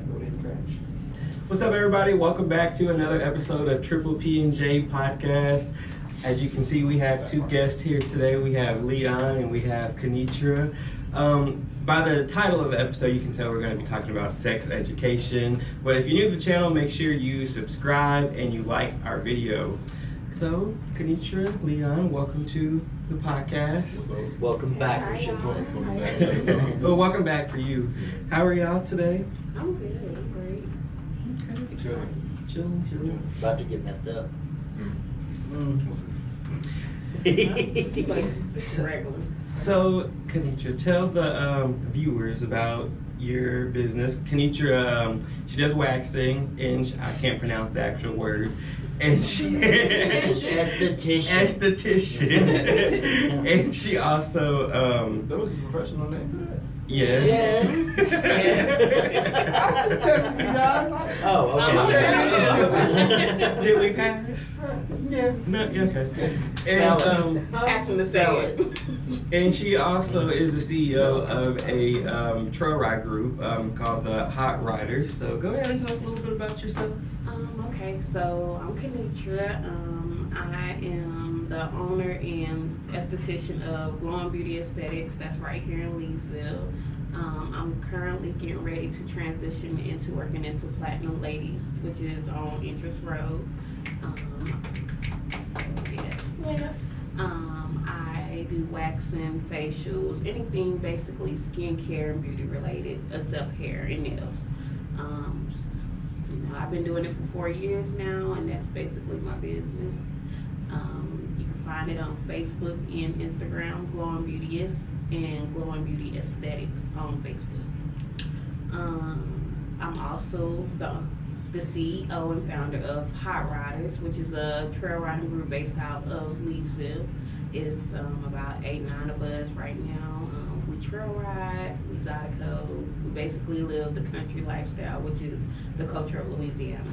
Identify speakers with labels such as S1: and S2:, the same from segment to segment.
S1: throw it in the trash.
S2: What's up, everybody? Welcome back to another episode of Triple P and J Podcast. As you can see, we have two guests here today. We have Leon and we have Kenitra. By the title of the episode, you can tell we're going to be talking about sex education. But if you're new to the channel, make sure you subscribe and you like our video. So, Kenitra, Leon, welcome to the podcast.
S3: Welcome back.
S2: Well, welcome back for you. How are y'all today?
S4: I'm good. I'm great.
S2: Okay. Chilling.
S3: About to get messed up.
S2: So, Kenitra, tell the viewers about your business. Kenitra, she does waxing, and I can't pronounce the actual word. And she esthetician. And she also
S1: That was a professional name for that?
S2: yeah.
S3: Yes.
S1: I was just testing you guys.
S3: Oh, okay.
S2: Did we pass?
S1: Yeah.
S2: No, yeah, okay.
S3: Spell
S2: And
S4: Actually,
S3: Spell it.
S2: and she also is the CEO of a trail ride group called the Hot Riders. So go ahead and tell us a little bit about yourself.
S4: Okay, so I'm Kenitra. I am the owner and esthetician of Glowing Beauty Aesthetics. That's right here in Leesville. I'm currently getting ready to transition into working into Platinum Ladies, which is on Interest Road. Yes. I do waxing, facials, anything basically skincare and beauty related, except hair and nails. I've been doing it for 4 years now, and that's basically my business. You can find it on Facebook and Instagram, Glowing Beauteous, and Glowing Beauty Aesthetics on Facebook. I'm also the CEO and founder of Hot Riders, which is a trail riding group based out of Leesville. It's about 8-9 of us right now. We trail ride, we zydeco, we basically live the country lifestyle, which is the culture of Louisiana.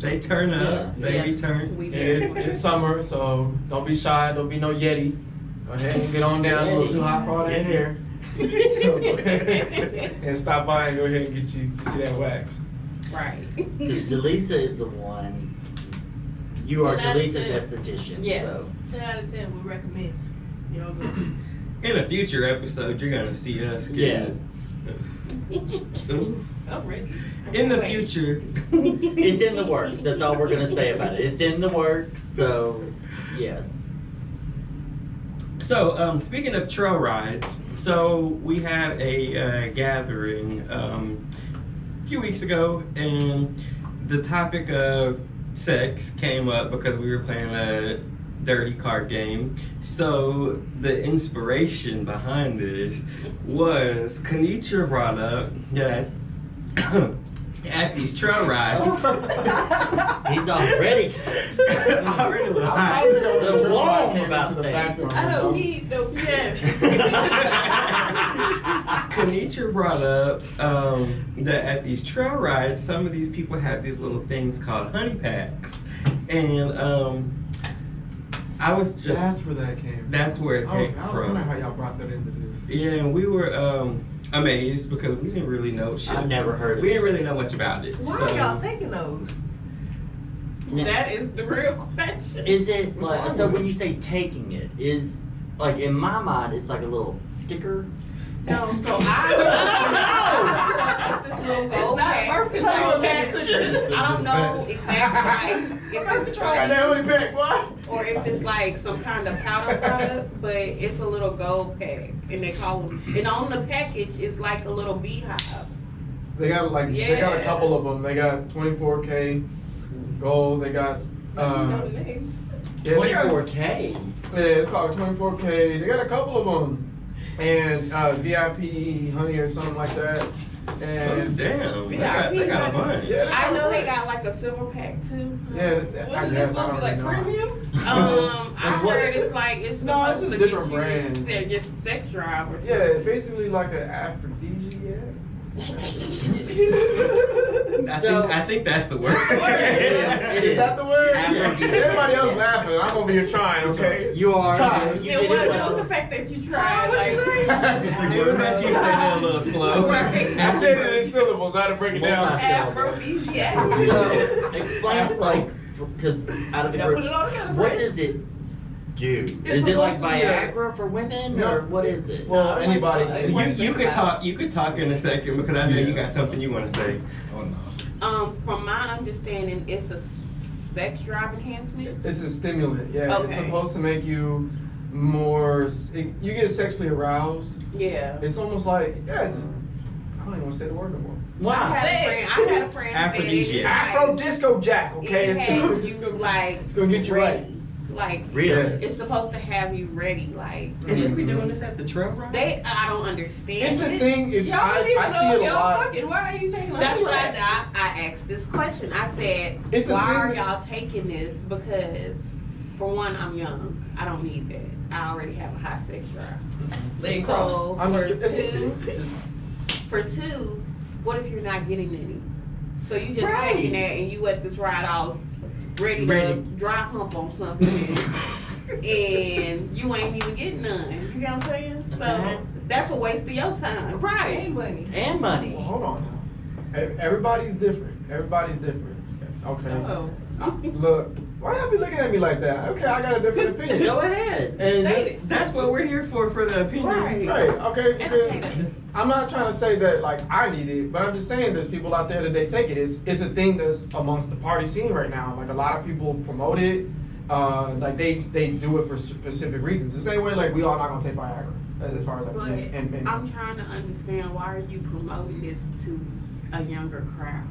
S2: They turn up, baby turn.
S4: We do.
S1: It's summer, so don't be shy. Don't be no Yeti. Go ahead and get on down. A little too hot for all that in here. So go ahead and stop by and go ahead and get you that wax.
S4: Right.
S3: Because Jalisa is the one. You are Jalisa's esthetician.
S4: Yes.
S3: So.
S5: 10 out of 10 would recommend. Y'all go.
S2: In a future episode, you're gonna see us.
S3: Yes.
S2: Ooh.
S5: I'm ready.
S2: In the future.
S3: It's in the works. That's all we're going to say about it. It's in the works. So, yes.
S2: So, speaking of trail rides, so we had a gathering a few weeks ago, and the topic of sex came up because we were playing a dirty card game. So the inspiration behind this was Kenitra brought up that at these trail rides.
S3: He's already
S1: The
S3: warm about that.
S5: I don't need no yes.
S2: Kenitra brought up that at these trail rides, some of these people have these little things called honey packs, and I was just
S1: That's where that came from.
S2: that's where it came
S1: I was
S2: from.
S1: wondering how y'all brought that into this.
S2: Yeah, and we were amazed because we didn't really know shit.
S3: I've never heard of
S2: We didn't really
S3: this.
S2: know much about it.
S5: Why
S2: so,
S5: are y'all taking those?
S4: That is the real question.
S3: Is it
S1: What's
S3: like,
S1: wrong
S3: so
S1: with
S3: when
S1: it?
S3: you say taking it, is like in my mind, it's like a little sticker?
S4: No, so I don't know. It's this little gold
S5: not
S4: pack.
S5: birth control
S4: It's like-
S5: patch.
S4: I don't know exactly if it's
S1: I got that honey pack, what?
S4: or if it's like some kind of powder product, but it's a little gold pack, and they call them. And on the package, it's like a little beehive.
S1: They got they got a
S4: Yeah.
S1: couple of them. They got 24K gold. They got
S5: You know the names.
S1: yeah, they got-
S3: 24K?
S1: Yeah, it's called 24K. They got a couple of them. And VIP honey or something like that.
S2: Oh,
S1: And
S2: damn, they got a bunch.
S1: Yeah, they
S4: I
S1: got a
S4: know they
S1: bunch.
S4: got like a silver pack too.
S1: Yeah,
S5: What
S1: I
S5: is
S1: guess
S5: this
S1: I
S5: supposed to be
S1: don't
S5: like
S1: know.
S5: premium?
S4: I
S3: what-
S4: heard it's like it's
S1: No, it's
S4: supposed
S1: just
S4: to
S1: different
S4: get you
S1: brands.
S4: Just sex drive or something.
S1: Yeah, basically like an aphrodisiac.
S2: I I think that's the word.
S3: It
S1: Is that the word?
S3: Aphrodisiac.
S1: Everybody else laughing. I'm over here trying, okay?
S3: You are.
S1: Try.
S3: You
S4: Yeah,
S3: did
S4: what
S3: it
S4: was the
S3: well.
S4: fact that you tried?
S5: What you say?
S2: It was that you said it a little slow.
S1: I said it in syllables. I had to break it down.
S5: Aphrodisiac.
S3: So explain, like, because out of the
S5: Y'all put it
S3: group,
S5: all together.
S3: what
S5: friends.
S3: does it do?
S1: It's
S3: Is it like
S1: supposed to be
S3: Viagra for women,
S1: No.
S3: or what is it?
S1: Well, anybody.
S2: You could talk. You could talk in a second because I know you got something you want to say.
S6: Oh no.
S4: From my understanding, it's a sex drive enhancement.
S1: It's a stimulant, yeah. It's
S4: Okay.
S1: supposed to make you more. You get sexually aroused.
S4: Yeah.
S1: It's almost like, yeah, it's just. I don't even want to say the word no more.
S4: I
S3: Wow.
S4: had a friend
S2: Aphrodisiac.
S1: Afro disco jack, okay?
S4: It has you like
S1: it's gonna get you
S4: ready.
S1: right.
S4: Like
S3: Really?
S4: it's supposed to have you ready. Like
S2: And you be doing this at the trail ride?
S4: I don't understand.
S1: It's a
S4: it.
S1: thing. If
S5: Y'all don't even
S1: I
S5: know
S1: see it a
S5: y'all
S1: lot.
S5: fucking. Why are you taking like
S4: That's what
S5: that?
S4: I asked this question. I said,
S1: It's a
S4: why
S1: thing
S4: are
S1: that-
S4: y'all taking this? Because for one, I'm young. I don't need that. I already have a high sex drive.
S5: Leg
S4: So
S5: cross.
S1: I'm
S4: for
S1: just.
S4: for two, what if you're not getting any? So you just
S1: Right.
S4: hanging there and you at this ride off ready to
S3: Ready.
S4: dry hump on something and you ain't even getting none. You know what I'm saying?
S3: Okay.
S4: So that's a waste of your time.
S5: Right. Ain't money.
S3: And money.
S1: Well, hold on now. Everybody's different. Everybody's different. Okay.
S5: Oh.
S1: Look, why y'all be looking at me like that? Okay, I got a different opinion.
S3: Go ahead.
S1: And
S5: Stated.
S2: That's what we're here for the opinions.
S4: Right.
S1: right, okay, because
S4: Educate us.
S1: I'm not trying to say that like I need it, but I'm just saying there's people out there that they take it. It's a thing that's amongst the party scene right now. Like a lot of people promote it. Like they do it for specific reasons. The same way like we all not gonna take Viagra as far as like
S4: But
S1: and
S4: I'm trying to understand, why are you promoting this to a younger crowd?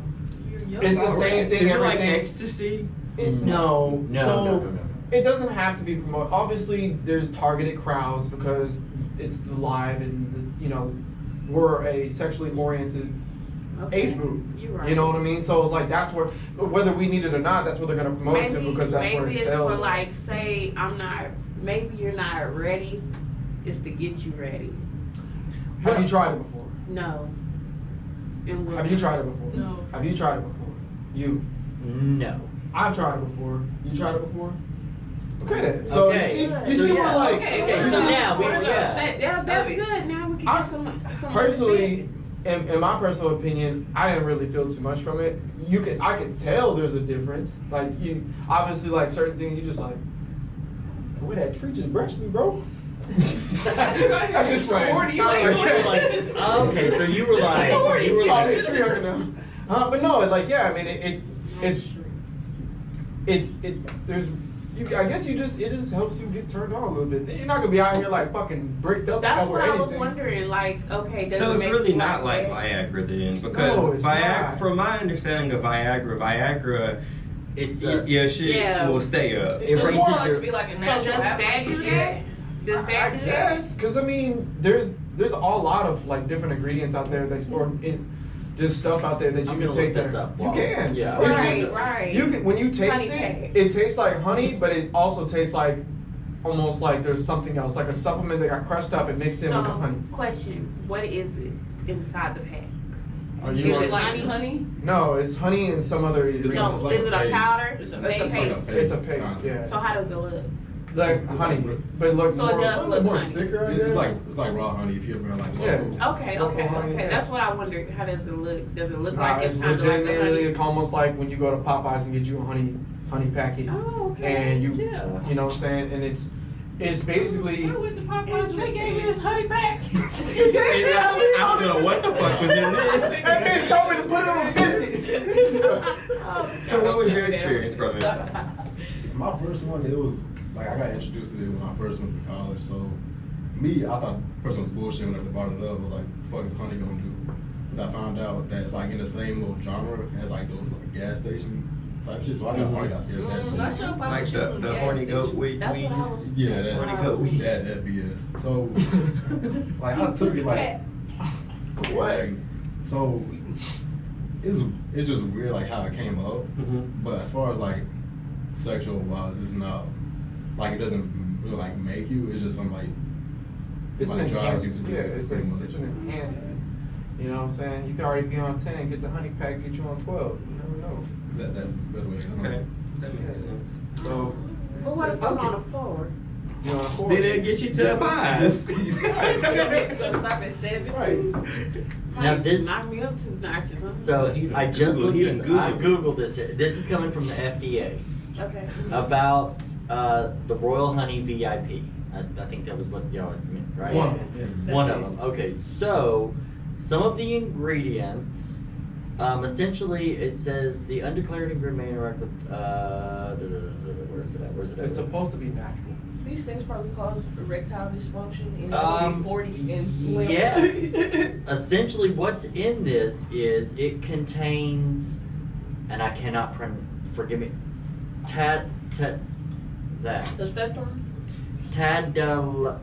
S1: it's the same thing.
S2: Is it like
S1: everything.
S2: ecstasy?
S1: No.
S3: No,
S1: So
S3: no.
S1: it doesn't have to be promoted. Obviously, there's targeted crowds because it's the live and we're a sexually oriented age group.
S4: You're right.
S1: You know what I mean? So it's like that's where whether we need it or not, that's what they're gonna promote it to because that's where it
S4: maybe
S1: sells.
S4: it's for like, say maybe you're not ready. It's to get you ready.
S1: Have you tried it before?
S4: No. And we'll-
S1: Have you tried it before?
S5: No.
S1: Have you tried it before? You.
S3: No.
S1: I've tried it before. You tried it before? Okay then. So
S3: Okay.
S1: you
S3: So
S1: see
S3: yeah.
S1: we're like
S3: Okay,
S1: you
S3: so
S1: see-
S3: now we
S5: What are the
S3: yeah.
S5: effects
S4: Yeah,
S5: of
S4: that's
S5: it?
S4: good. Now we can
S1: I-
S4: get some
S1: Personally,
S4: understanding.
S1: in my personal opinion, I didn't really feel too much from it. I could tell there's a difference. Like you, obviously, like certain things, you just like, boy, that tree just brushed me, bro. I'm just playing.
S5: Horny, you
S1: I was
S5: like,
S1: like,
S3: Oh, okay, so you were like,
S1: oh, that tree hurt now. But no, it's like yeah, I mean there's. I guess it just helps you get turned on a little bit. You're not gonna be out here like fucking bricked up
S4: That's
S1: over
S4: what I was
S1: anything.
S4: wondering. Like, okay, does
S2: So
S4: it
S2: it's
S4: make
S2: really
S4: you
S2: not like
S4: that?
S2: Viagra then,
S1: No,
S2: because
S1: it's
S2: Viagra,
S1: not.
S2: from my understanding of Viagra,
S3: it's
S2: your shit
S4: Yeah.
S2: will stay up.
S3: It
S5: So it's
S3: raises
S5: more like
S3: your-
S5: to be like a
S4: So
S5: natural
S4: does that do
S5: aphrodisiac?
S4: that? Does that
S1: I
S4: do that?
S1: guess, because I mean, there's a lot of like different ingredients out there that, or just stuff out there that you
S3: I'm
S1: can
S3: gonna
S1: take
S3: look this
S1: that
S3: up
S1: you
S3: while-
S1: can.
S3: yeah.
S1: It's
S4: Right,
S1: just-
S4: right.
S1: You can when you taste
S4: Honey
S1: it,
S4: pack.
S1: it tastes like honey, but it also tastes like almost like there's something else, like a supplement that got crushed up and mixed in with the honey.
S4: Question: what is it inside the pack?
S1: Are
S4: Is
S1: you
S4: it
S5: It's like
S4: honey?
S5: honey.
S1: No, it's honey and some other ingredient.
S4: No,
S6: It's like
S4: is
S6: a
S4: it a
S6: paste.
S4: powder?
S5: It's a
S4: a
S5: paste.
S4: paste.
S1: It's a paste, yeah.
S4: So how does it look?
S1: Like
S6: It's
S1: honey,
S6: like-
S1: but it looks
S4: So it
S1: more,
S4: does look
S1: more
S4: honey.
S1: thicker. I
S6: It's
S1: guess.
S6: like raw honey if you ever like
S1: Yeah.
S4: Okay,
S1: Local
S4: okay,
S1: honey,
S4: okay.
S1: yeah.
S4: That's what I wondered. How does it look? Does it look
S1: Nah,
S4: like it's
S1: it's
S4: kind of like a
S1: legitimately
S4: honey?
S1: almost like when you go to Popeyes and get you a honey packet.
S4: Oh, okay.
S1: And you
S3: Yeah.
S1: you know what I'm saying, and it's basically
S5: I went to Popeyes and they gave me this honey pack.
S2: I don't know what the fuck was in this.
S1: That bitch told me to put it on a biscuit.
S4: Oh,
S2: So what was your experience from it?
S6: My first one, it was like I got introduced to it when I first went to college. So me, I thought the person was bullshit whenever they brought it up. I was like, the fuck is honey gonna do? But I found out that it's like in the same little genre as like those like gas station type shit. So I got scared of that shit.
S5: Not your
S2: Like the horny goat weed.
S4: That's what I was.
S6: Yeah,
S4: that's
S6: that,
S4: what I
S2: goat
S4: was-
S2: weed.
S6: that BS. So like I took it like
S1: What?
S6: so it's just weird like how it came up.
S2: Mhm.
S6: But as far as like sexual wise, it's not like it doesn't really like make you. It's just something like
S1: It's an
S6: like drives you
S1: enhancement.
S6: to do
S1: Yeah,
S6: it,
S1: it's
S6: pretty much.
S1: an enhancement. You know what I'm saying? You can already be on 10, get the honey pack, get you on 12. You never know.
S6: That's the best way to explain
S2: Okay,
S6: it.
S2: that makes sense.
S1: So,
S4: But what if I'm on a 4?
S1: you on a 4.
S2: Then it'll get you to a 5.
S5: Gonna stop at 7.
S1: Right.
S3: Now this-
S4: knock me up 2 notches. Huh?
S3: So I just
S2: Google,
S3: looked
S2: you
S3: this,
S2: done
S3: I
S2: Googled.
S3: Googled this. This is coming from the FDA
S4: Okay.
S3: about the Royal Honey VIP. I think that was what y'all meant, right?
S1: One of them, yeah.
S3: One of them. Okay, so some of the ingredients, essentially, it says the undeclared ingredient may interact with. Where is it at? Where's it at?
S1: It's supposed to be natural.
S5: These things probably cause erectile dysfunction in 40 and split.
S3: Yes. Essentially, what's in this is it contains, and I cannot forgive me, that
S4: Testosterone?
S3: Tadalafil.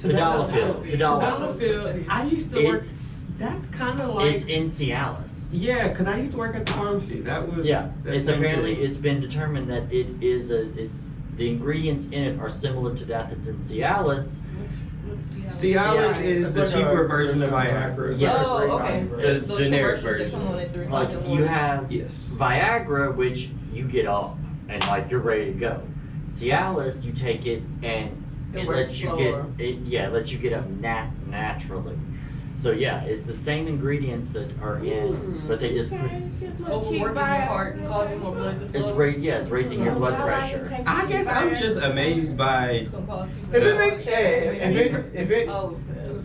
S2: Tadalafil. I used to work.
S3: It's
S2: That's kind of like.
S3: it's in Cialis.
S2: Yeah, because I used to work at the pharmacy. That was.
S3: Yeah,
S2: that
S3: it's
S2: same
S3: apparently
S2: thing.
S3: it's been determined that it's the ingredients in it are similar to that's in Cialis.
S5: Let's see how
S2: Cialis is
S1: It's
S2: the
S1: like
S2: cheaper
S1: a-
S2: version of Viagra.
S1: It's
S3: Yes.
S1: like a great
S5: Oh, okay.
S1: Viagra.
S2: The
S5: Those
S2: generic
S5: commercials that
S2: version.
S5: come on at 3 o'clock
S3: Like
S5: in the
S3: you
S5: morning.
S3: have
S2: Yes.
S3: Viagra, which you get up and like you're ready to go. Cialis, you take it and
S4: It
S3: it
S4: works
S3: lets you
S4: slower.
S3: lets you get up naturally. So yeah, it's the same ingredients that are in, but they just put.
S5: Overworking your heart and causing more blood to flow.
S3: It's raising your blood pressure.
S2: I guess I'm just amazed by.
S5: It's gonna cause people
S1: If
S5: to
S1: it makes, if it,
S4: Oh,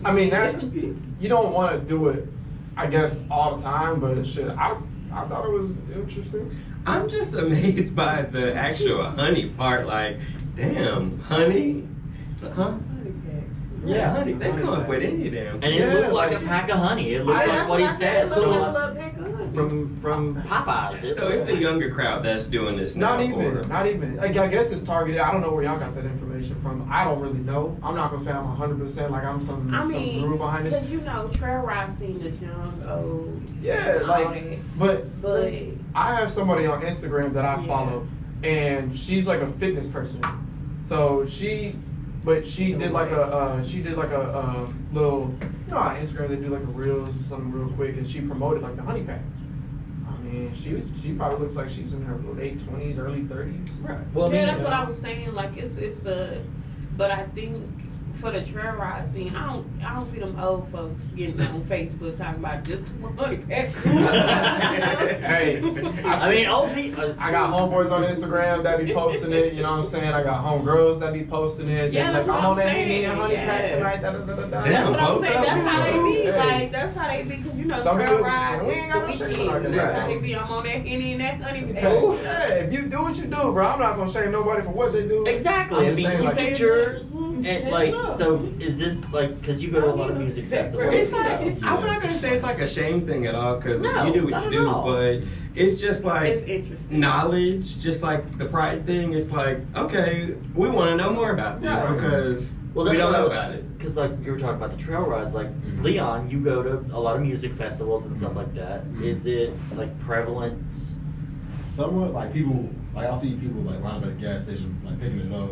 S1: I mean, that, you don't want to do it, I guess, all the time, but shit, I thought it was interesting.
S2: I'm just amazed by the actual honey part. Like, damn, honey, huh?
S3: Yeah.
S2: honey. They come up with any damn.
S3: And it looked like a pack of honey. It looked like what he said. So from Popeyes.
S2: So it's the younger crowd that's doing this now.
S1: Not even,
S2: or-
S1: not even. Like, I guess it's targeted. I don't know where y'all got that information from. I don't really know. I'm not gonna say I'm 100% like I'm some guru behind this.
S4: because you know, trail ride scene is young, old.
S1: Yeah,
S4: all
S1: like,
S4: that.
S1: but
S4: But
S1: I have somebody on Instagram that I
S4: Yeah.
S1: follow, and she's like a fitness person. So she did like a little, you know, on Instagram they do like a reels, something real quick, and she promoted like the honey pack. I mean, she probably looks like she's in her late 20s, early 30s.
S2: Right.
S3: Well,
S4: yeah, that's what I was saying. Like it's the, but I think for the trail ride scene, I don't see them old folks getting on Facebook talking about just money pack.
S1: Hey,
S3: I mean, old people.
S1: I got homeboys on Instagram that be posting it, you know what I'm saying? I got homegirls that be posting it.
S4: Yeah,
S1: They're
S4: that's
S1: like,
S4: what
S1: I'm on
S4: I'm
S1: that Henny and honey
S4: saying,
S1: pack
S4: yeah.
S1: tonight. Da, da, da, da, da.
S2: Damn,
S4: That's what I'm
S2: both
S4: saying.
S2: of
S4: That's
S2: them.
S4: how they be.
S1: Hey.
S4: Like that's how they be. Cause you know,
S1: Some
S4: trail
S1: people-
S4: ride
S1: we
S4: is
S1: ain't
S4: the
S1: got no shame on
S4: weekend.
S1: our
S4: That's
S1: right.
S4: how they be. I'm on that Henny and that honey pack.
S1: Yeah, if you do what you do, bro, I'm not gonna shame nobody for what they do.
S3: Exactly.
S1: I'm
S3: I
S1: just
S3: mean,
S1: saying,
S3: you
S1: like,
S3: get yours, and like, so is this like because you go to a lot of music festivals?
S2: It's
S3: and
S2: like
S3: stuff.
S2: I'm not gonna say it's like a shame thing at all because
S3: No,
S2: you do what
S3: not
S2: you
S3: at
S2: do,
S3: all.
S2: but it's just like
S4: It's interesting.
S2: knowledge, just like the pride thing. It's like okay, we want to know more about this
S1: Right.
S2: because
S3: Well,
S2: we
S3: that's
S2: don't
S3: what I
S2: know
S3: was,
S2: about it.
S3: because like you were talking about the trail rides, like Leon, you go to a lot of music festivals and stuff like that. Is it like prevalent?
S6: Somewhat like people, like I'll see people like line up at a gas station, like picking it up.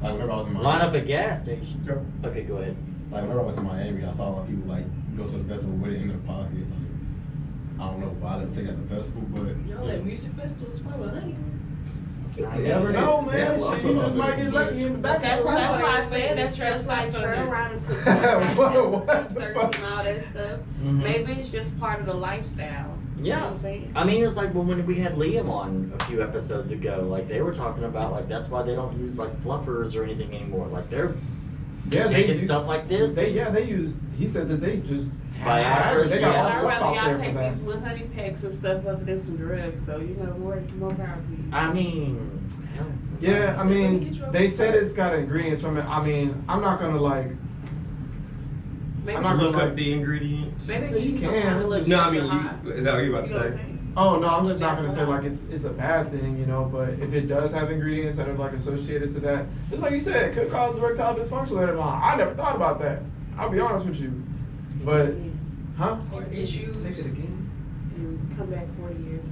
S6: Like whenever I was in Miami.
S3: Line up at gas station.
S1: Yep.
S3: Okay, go ahead.
S6: Like whenever I went to Miami, I saw a lot of people like go to the festival with it in their pocket. Like, I don't know why they take it at the festival, but
S5: Y'all at music festivals, probably honey.
S1: You never know, man.
S6: Yeah,
S1: Shit, you just might get lucky in the back.
S4: That's
S5: That's
S4: why
S5: why
S4: I said that's just like trail riding because
S1: Whoa, what the
S4: and
S1: fuck?
S4: all that stuff.
S3: Mhm.
S4: Maybe it's just part of the lifestyle. You know
S3: Yeah.
S4: what I'm saying?
S3: I mean, it's like when we had Liam on a few episodes ago, like they were talking about like that's why they don't use like fluffers or anything anymore. Like they're
S1: Yeah,
S3: taking stuff like this.
S1: They use. He said that they just
S3: Viagra,
S1: They got all
S4: I'd
S1: stuff
S4: rather
S1: out
S4: y'all
S1: there for
S4: take
S1: that.
S4: these little honey packs and stuff other than some drugs. So you know, more power to you.
S3: I mean, hell.
S1: Yeah, I mean, they said it's got ingredients from it. I mean, I'm not gonna like.
S4: Maybe
S1: I'm not
S2: Look
S1: gonna
S2: up the ingredients.
S4: maybe
S1: You
S4: you
S1: can.
S4: can.
S2: No, I mean, you, is that what you're about
S4: You
S2: to
S4: know what
S2: say?
S4: I'm saying?
S1: Oh no, I'm just not gonna say like it's a bad thing, you know. But if it does have ingredients that are like associated to that, just like you said, it could cause erectile dysfunction later on. I never thought about that. I'll be honest with you, but huh?
S5: Or issues.
S1: Take it again.
S4: And come back 40 years.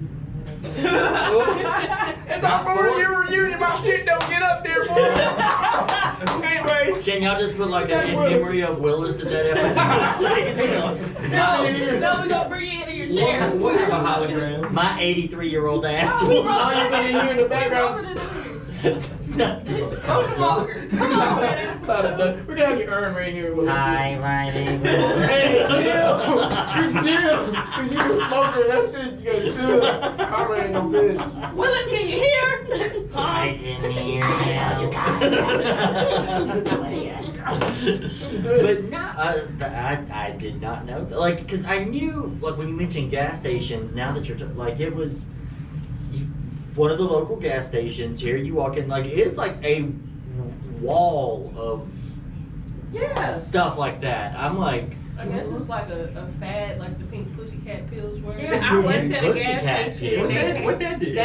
S1: It's our 40-year reunion. My shit don't get up there, boy. Anyways.
S3: Can y'all just put like an in memory of Willis in that episode?
S5: No, we're gonna bring you into your chair.
S2: We'll have a hologram.
S3: My 83-year-old ass.
S1: Oh, you're gonna hear in the background.
S3: It's not-
S5: Go to Walker. Come on, man.
S1: We're gonna have your urn right here. Willis.
S3: Hi, my name
S1: Hey,
S3: is.
S1: chill. Cause you a smoker. That shit, you gotta chill. Karma ain't no bitch.
S5: Willis, can you hear?
S3: I can hear you. But no, I did not know. Like, because I knew, like, when you mentioned gas stations, now that you're, like, it was one of the local gas stations here. You walk in, like, it's like a wall of stuff like that. I'm like,
S5: I guess it's like a fad, like the pink pussycat pills were.
S4: Yeah, I worked at a
S3: Pussycat
S4: gas
S3: shit.
S4: station.
S2: What that did?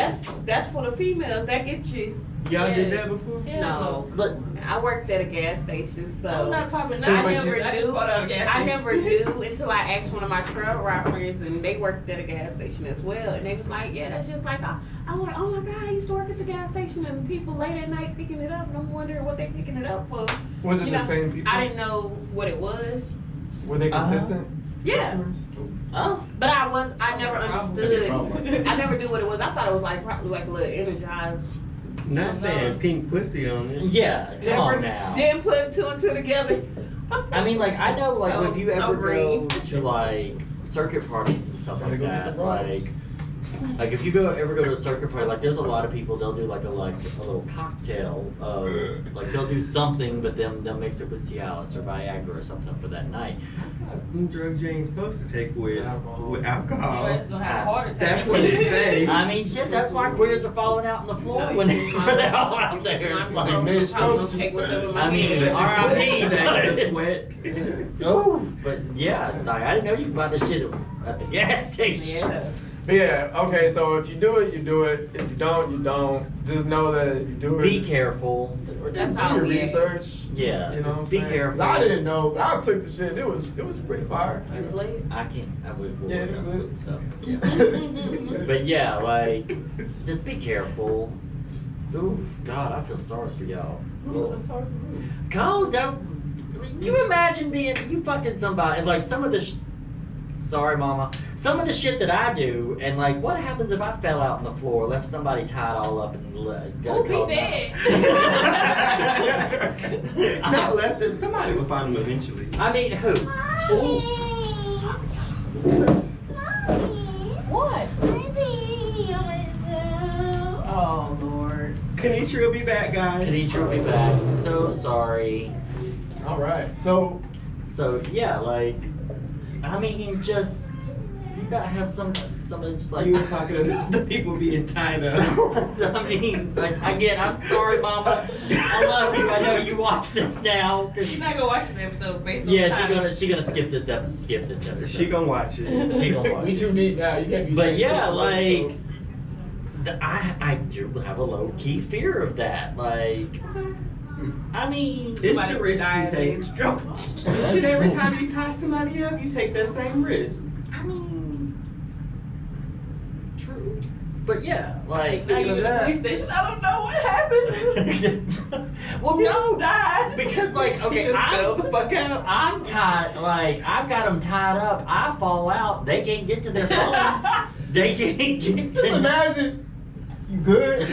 S4: That's for the females. That gets you.
S2: Y'all
S5: Yeah.
S2: did that before?
S5: Yeah.
S4: No,
S3: but
S4: I worked at a gas station, so
S5: I'm not popping.
S1: So
S4: I
S1: but
S4: never
S1: you-
S5: I just
S4: knew.
S5: bought out a gas
S4: I
S5: station.
S4: never knew until I asked one of my trail ride friends, and they worked at a gas station as well. And they was like, "Yeah, that's just like I was like, oh my god, I used to work at the gas station, and people late at night picking it up, and I'm wondering what they picking it up for."
S1: Was it
S4: You
S1: the
S4: know,
S1: same people?
S4: I didn't know what it was.
S1: Were they consistent?
S4: Yeah,
S1: customers?
S3: oh,
S4: but I never understood.
S6: Problem.
S4: I never knew what it was. I thought it was like probably like a little energized.
S2: Not saying pink pussy on it.
S3: yeah, come
S4: Never
S3: on now.
S4: didn't put two and two together.
S3: I mean, like, I know, like,
S4: So-
S3: if you
S4: so
S3: ever go
S4: green.
S3: to, like, circuit parties and stuff
S6: Gotta
S3: like
S6: go get
S3: that,
S6: the vibes.
S3: like if you ever go to a circuit party, like, there's a lot of people, they'll do, like a little cocktail of, like, they'll do something, but then they'll mix it with Cialis or Viagra or something for that night.
S2: What drugs you ain't supposed to take with
S1: Alcohol.
S2: with
S5: Your
S2: alcohol?
S5: ass gonna have a heart attack.
S2: That's what they say.
S3: I mean, shit, that's why queers are falling out on the floor when they're all out there. It's like, I mean, R.I.P.
S2: that sweat.
S3: Oh, but yeah, like, I didn't know you could buy this shit at the gas station.
S4: Yeah.
S1: But yeah, okay, so if you do it, you do it. If you don't, you don't. Just know that if you do it,
S3: Be careful.
S1: or
S4: That's
S1: just do
S4: how
S1: your
S4: we act.
S1: research.
S3: Yeah,
S1: You know
S3: just
S1: what I'm
S3: be
S1: saying? 'Cause
S3: careful.
S1: I didn't know, but I took the shit. It was pretty fire.
S4: Usually.
S3: I can't. I would.
S1: Yeah,
S3: Work on
S1: good.
S3: some stuff. But yeah, like, just be careful. Just, oh God, I feel sorry for y'all. Cause that, you imagine you fucking somebody, and like some of the, sorry mama, some of the shit that I do, and like what happens if I fell out on the floor, left somebody tied all up and it's got
S5: Who
S3: to
S5: be
S3: call
S5: dead?
S2: Not left them. Somebody will find them eventually.
S3: I mean, who?
S5: What? Oh Lord.
S2: Kanitra will be back, guys.
S3: Kanitra will be back. So sorry.
S1: All right, so
S3: So yeah, like, I mean, just you gotta have somebody just like
S2: You were talking about the people being tied up.
S3: I mean, like, again, I'm sorry, Mama. I love you. I know you watch this now.
S5: She's not gonna watch this episode based on
S3: Yeah,
S5: the title.
S3: she gonna skip this episode. Skip this episode.
S2: She gonna watch it.
S3: She gonna watch
S1: we
S3: it.
S1: too deep now. You can't be.
S3: But
S1: saying
S3: yeah,
S1: this,
S3: like, I do have a low key fear of that. Like, I mean,
S2: It's the risk you take. Shit, every time you tie somebody up, you take that same risk.
S3: I mean, true. But yeah, like.
S5: Now you at the police station. I don't know what happened.
S3: Well,
S5: You
S3: no,
S5: just died.
S3: because like, okay,
S2: Just fell the fuck out.
S3: I'm tied. Like, I've got them tied up. I fall out. They can't get to their phone. They can't get
S1: Just
S3: to.
S1: imagine. You good?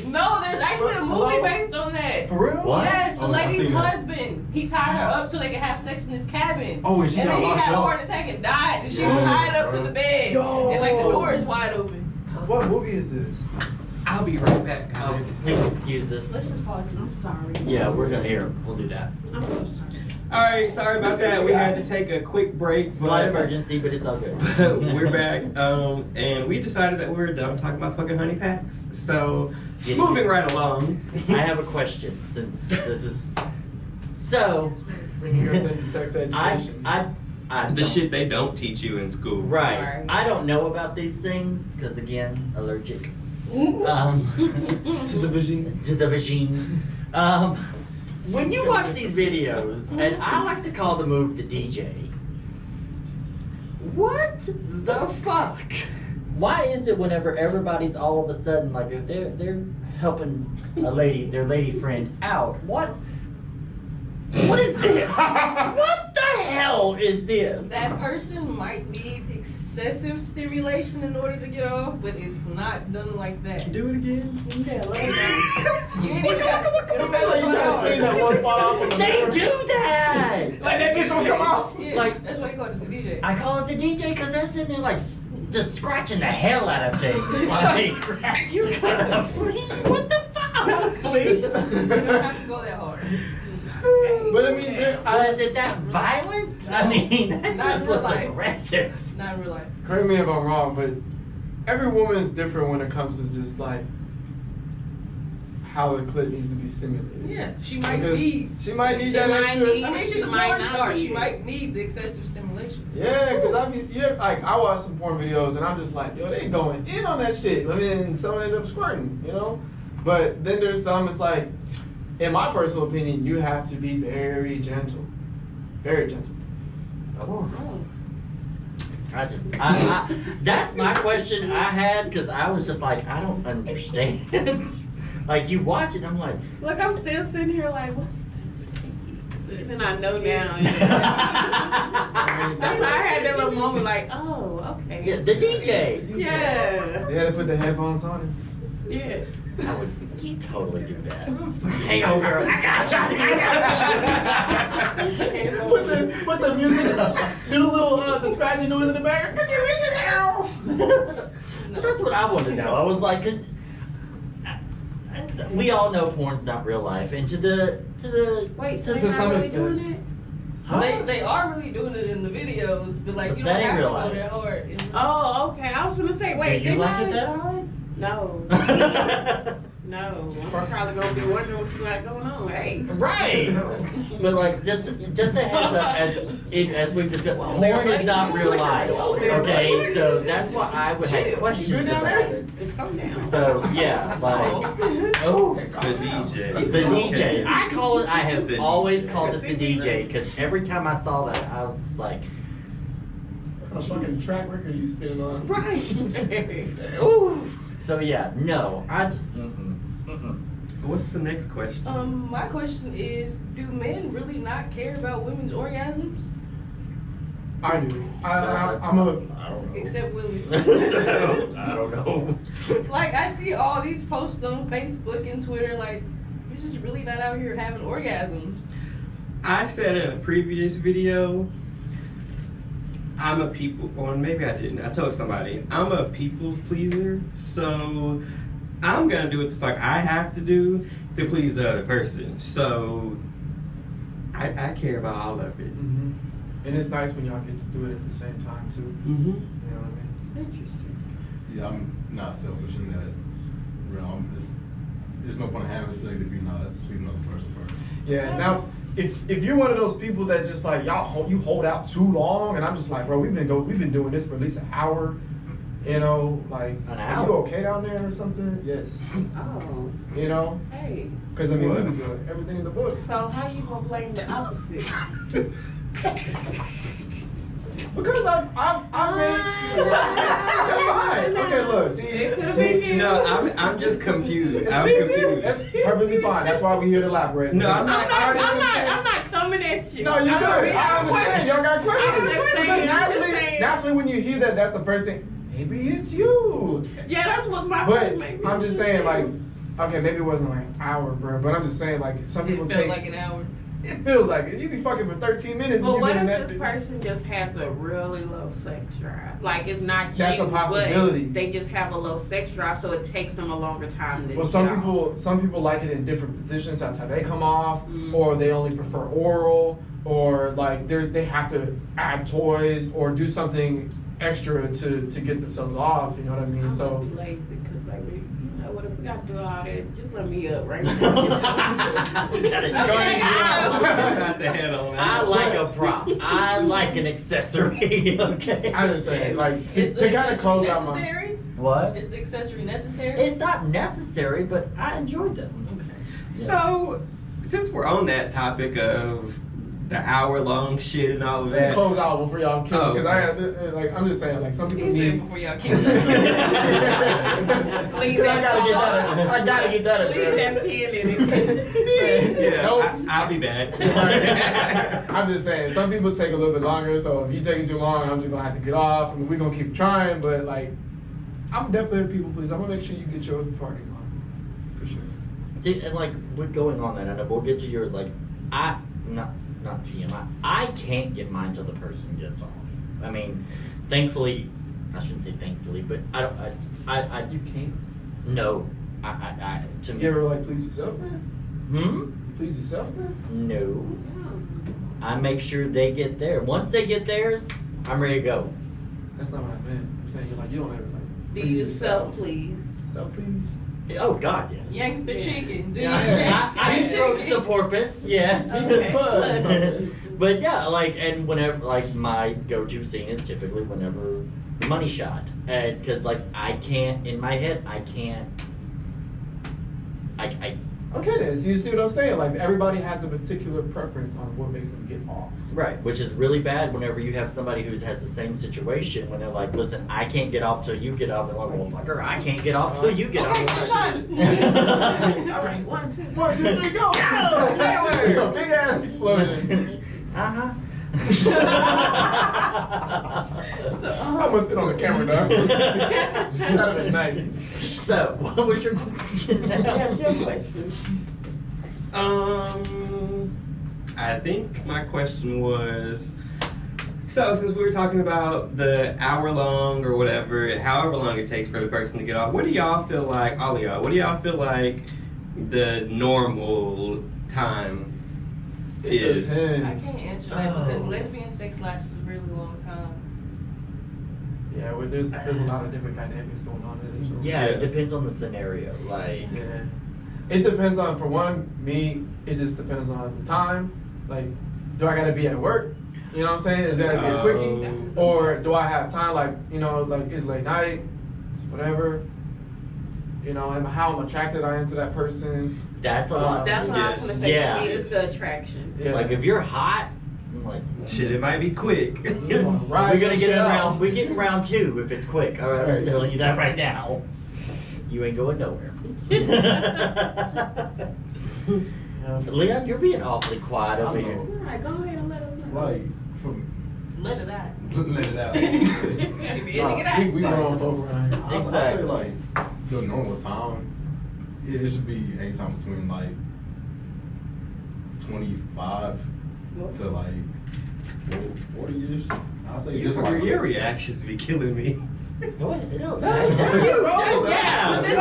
S5: No, there's actually a movie
S1: Hello?
S5: based on that.
S1: For real?
S3: What?
S5: Yes, the
S6: Oh, I
S5: lady's
S6: seen that.
S5: husband. He tied her up so they could have sex in his cabin.
S6: Oh, and she
S5: and
S6: got
S5: then he
S6: locked
S5: had a
S6: up.
S5: heart attack and died, and she was
S1: Yo.
S5: tied up to the bed.
S1: Yo.
S5: And like the door is wide open.
S1: What movie is this?
S2: I'll be right back,
S3: Oh,
S2: guys.
S3: please excuse
S5: Let's
S3: this.
S5: just pause
S4: I'm
S5: this.
S4: sorry.
S3: Yeah, we're gonna hear. We'll do that.
S4: I'm so sorry.
S2: All right, sorry about that. We had to take a quick break.
S3: Slight
S2: but-
S3: emergency, but it's all good.
S2: But we're back, and we decided that we were done talking about fucking honey packs. So,
S3: Yeah.
S2: moving right along.
S3: I have a question since this is. So,
S1: Bringing us into sex education.
S3: I
S2: The
S3: don't-
S2: shit they don't teach you in school.
S3: Right.
S4: Sorry.
S3: I don't know about these things because again, allergic.
S1: To the vagina.
S3: To the vagine. When you watch these videos, and I like to call the move the DJ. What the fuck Why is it whenever everybody's all of a sudden like if they're helping their lady friend out, what is this? What the hell is this?
S5: That person might need excessive stimulation in order to get off, but it's not done like that.
S2: Do it again.
S4: Yeah, let it go.
S5: You ain't even got
S1: Like you trying to clean that one spot off on the
S3: They
S1: floor.
S3: do that.
S1: Like that bitch don't come off.
S5: Yeah,
S3: Like-
S5: that's why you call it the DJ.
S3: I call it the DJ because they're sitting there like just scratching the hell out of things. Like, you gotta flea. What the fuck?
S1: Flea.
S5: You don't have to go that hard.
S1: But I mean,
S3: Was it that violent? I mean, that
S5: Not
S3: just
S5: in
S3: looks
S5: real life.
S3: aggressive.
S5: Not in real life.
S1: correct me if I'm wrong, but every woman is different when it comes to just like how the clit needs to be stimulated.
S5: Yeah, she might
S1: Because
S5: need.
S1: she might need
S4: She
S1: that
S4: might
S1: extra.
S4: need-
S5: I mean, she's a
S4: might
S5: porn
S4: not
S5: star.
S4: need
S5: She
S4: it.
S5: might need the excessive stimulation.
S1: Yeah, because like I watch some porn videos and I'm just like, yo, they going in on that shit. I mean, and some end up squirting, you know. But then there's some. It's like, in my personal opinion, you have to be very gentle, very gentle.
S3: Oh. That's my question I had because I was just like, I don't understand. Like you watch it, I'm like,
S4: Look, I'm still sitting here like, what's this? And then I know now. That's why I had that little moment like, oh, okay.
S3: yeah, the DJ.
S4: Yeah.
S1: They had to put the headphones on.
S4: Yeah.
S3: I would totally do that. Hey, old girl, I got you.
S1: Put the music, do the little the scratching noise in the back.
S3: But that's what I want to know. I was like, cause we all know porn's not real life, and to the
S4: Wait, so
S1: To
S4: they're
S1: some
S4: not really
S1: extent.
S4: doing it?
S3: Huh?
S5: They are really doing it in the videos, but like you
S3: That
S5: don't
S3: ain't
S5: have to
S3: real
S5: go
S3: life.
S5: that hard. you know?
S4: Oh, okay. I was gonna say, wait,
S3: Do you
S4: didn't
S3: like it
S4: I-
S3: that hard?
S4: No. No. I'm probably gonna be wondering what you got going on. Hey.
S3: Right. But like just a heads up as we've discussed, porn is not real life. Okay, so that's why I would have questions about it.
S4: Calm down.
S3: So yeah, like oh
S2: The DJ.
S3: the DJ. I call it. I have
S2: The
S3: always
S2: DJ.
S3: called it the DJ because every time I saw that, I was just like,
S1: What kind of fucking track record are you spinning on?
S4: Right.
S3: ooh. So yeah, no, I just.
S2: What's the next question?
S5: My question is, do men really not care about women's orgasms?
S1: I do. I'm a.
S6: I don't know.
S5: Except Willis.
S3: I don't know.
S5: Like, I see all these posts on Facebook and Twitter, like, you're just really not out here having orgasms.
S2: I said in a previous video, I'm a people, or maybe I didn't. I told somebody, I'm a people's pleaser, so I'm gonna do what the fuck I have to do to please the other person. So I care about all of it.
S1: Mm-hmm. And it's nice when y'all get to do it at the same time too.
S2: Mm-hmm.
S1: You know what I mean?
S4: Interesting.
S6: Yeah, I'm not selfish in that realm. There's no point in having sex if you're not pleasing another person first.
S1: Yeah. Now, if you're one of those people that just like you hold out too long, and I'm just like, bro, we've been doing this for at least an hour. You know, like,
S3: An
S1: are
S3: hour?
S1: you okay down there or something? Yes.
S4: Oh.
S1: You know,
S4: Hey.
S1: because I mean,
S2: What?
S1: we've been doing everything in the book.
S4: So how you gonna blame the opposite?
S1: Because I made. That's fine. Okay, look, see.
S2: No, I'm just confused. I'm
S1: Me too.
S2: confused.
S1: That's perfectly fine. That's why we're here to elaborate.
S2: No, I'm not-
S4: I'm not coming at you.
S1: No, you're
S4: I'm
S1: good.
S4: not-
S1: I understand. Y'all got questions.
S4: I'm just saying,
S1: Because
S4: I'm just saying.
S1: naturally, when you hear that, that's the first thing. Maybe it's you.
S4: Yeah, that's what my
S1: But
S4: first made me
S1: I'm just saying, like, okay, maybe it wasn't like an hour, bro. But I'm just saying, like, some people
S5: It felt
S1: take.
S5: like an hour.
S1: It feels like it. You be fucking for 13 minutes.
S4: But
S1: and
S4: what
S1: you
S4: if
S1: been in
S4: this
S1: that
S4: person just has a really low sex drive? Like it's not
S1: That's a
S4: you,
S1: possibility.
S4: but they just have a low sex drive, so it takes them a longer time to
S1: Well,
S4: get
S1: some people like it in different positions. That's how they come off,
S4: Mm.
S1: or they only prefer oral, or like they have to add toys or do something extra to get themselves off. You know what I mean?
S4: I'm
S1: So
S4: gonna be lazy because baby, you know what? If we got to do all that, just let me up right now.
S3: We gotta
S4: Okay,
S2: Got the head on
S3: I
S2: that.
S3: like a prop. I like an accessory. Okay.
S1: I just say like
S5: Is
S1: to
S5: the
S1: kind of
S5: accessory
S1: close out my.
S5: necessary?
S3: What?
S5: Is the accessory necessary?
S3: It's not necessary, but I enjoy them.
S5: Okay.
S2: So, since we're on that topic of the hour-long shit and all of that.
S1: Close out before y'all kill
S2: Oh,
S1: because
S2: okay.
S1: like I'm just saying like some people
S5: He said
S1: need.
S5: before y'all kill me.
S4: Leave
S1: I
S4: that
S1: gotta get
S4: alone.
S1: that. I gotta get that.
S4: Leave that pin in it.
S2: Yeah,
S1: Nope.
S2: I'll be back.
S1: I'm just saying, some people take a little bit longer, so if you take it too long, I'm just gonna have to get off. I mean, we're gonna keep trying, but like, I'm definitely a people pleaser. I'm gonna make sure you get yours before I get mine. For sure.
S3: See, and like we're going on that, and we'll get to yours. Like, not TMI. I can't get mine till the person gets off. I mean, thankfully, I shouldn't say thankfully, but I
S1: You can't.
S3: no, to me.
S1: You ever like please yourself then?
S3: Hmm?
S1: Please yourself then?
S3: No. I make sure they get there. Once they get theirs, I'm ready to go.
S1: That's not what I meant. I'm saying you're like you don't ever like.
S4: Do
S1: please
S4: you
S1: yourself.
S4: self-please?
S1: Self please.
S3: Oh God, yes.
S5: Yank the chicken. Do
S3: Yeah, I stroke the porpoise. Yes.
S4: Okay.
S3: But yeah, like, and whenever, like, my go-to scene is typically whenever money shot, and because like I can't in my head, I
S1: Okay then, so you see what I'm saying? Like everybody has a particular preference on what makes them get off.
S3: right, which is really bad whenever you have somebody who has the same situation when they're like, listen, I can't get off till you get off, and like, well, fucker, I can't get off till you get
S5: Okay,
S3: off.
S5: sunshine.
S4: All right, 1, 2, 3.
S1: 1, 2, 3, go!
S5: Fireworks.
S1: It's a big ass explosion.
S3: Uh-huh.
S1: I must been on the camera though. That'd have been nice.
S3: So, what was your question?
S4: That's your question.
S2: I think my question was, so since we were talking about the hour long or whatever, however long it takes for the person to get off, what do y'all feel like, all of y'all, what do y'all feel like the normal time is?
S5: I can't answer that because lesbian sex lasts a really long time.
S1: Yeah, well, there's a lot of different dynamics going on in it. So.
S3: Yeah, it depends on the scenario. Like,
S1: Yeah. It depends on, for one, me, it just depends on the time. Like, do I gotta be at work? You know what I'm saying? Is that gonna be a quickie? Or do I have time, like, you know, like it's late night, it's whatever. You know, and how attracted I am to that person.
S3: that's a lot.
S4: That's what I was gonna say.
S3: Yeah.
S4: For me, it's the attraction.
S1: Yeah.
S3: Like, if you're hot, I'm like,
S2: Shit, it might be quick.
S1: Right,
S3: we're gonna get in
S1: shut
S3: round.
S1: up.
S3: We get in round 2 if it's quick. All right, I'm
S1: Right.
S3: just telling you that right now. You ain't going nowhere.
S1: Yeah.
S3: Leon, you're being awfully quiet over
S6: I
S3: here.
S6: know.
S4: All right, go ahead and let us know.
S6: Like, from
S5: Let it out.
S6: let it out.
S5: Give me anything out.
S1: We grown folk around here.
S6: I say
S3: Exactly.
S6: like the normal time, it should be anytime between like 25 to like 40-ish. I say just like
S2: Your reactions be killing me.
S3: Go ahead. No,
S5: But
S3: yeah.
S5: this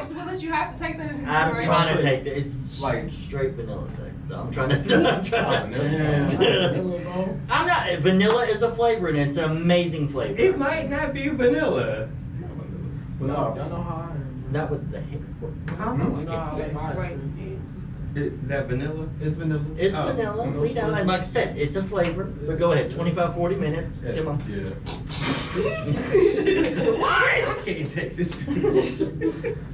S5: is Willis, you have to take that into
S3: I'm
S5: consideration.
S3: trying to take the, it's
S6: Like-
S3: like straight vanilla thing. So I'm trying to. I'm trying
S1: Yeah.
S3: I'm not. Vanilla is a flavor and it's an amazing flavor.
S2: It might not be vanilla.
S6: But
S1: Y'all
S6: no,
S1: know how I am.
S3: Not with the hip.
S1: You know how I like mine.
S4: Right.
S2: Is that vanilla?
S1: It's vanilla.
S3: It's
S2: Oh,
S3: vanilla.
S6: no
S3: We know. And like I said, it's a flavor. But go ahead. 25, 40 minutes.
S6: yeah,
S3: Come on.
S6: yeah.
S2: Why? I can't take this.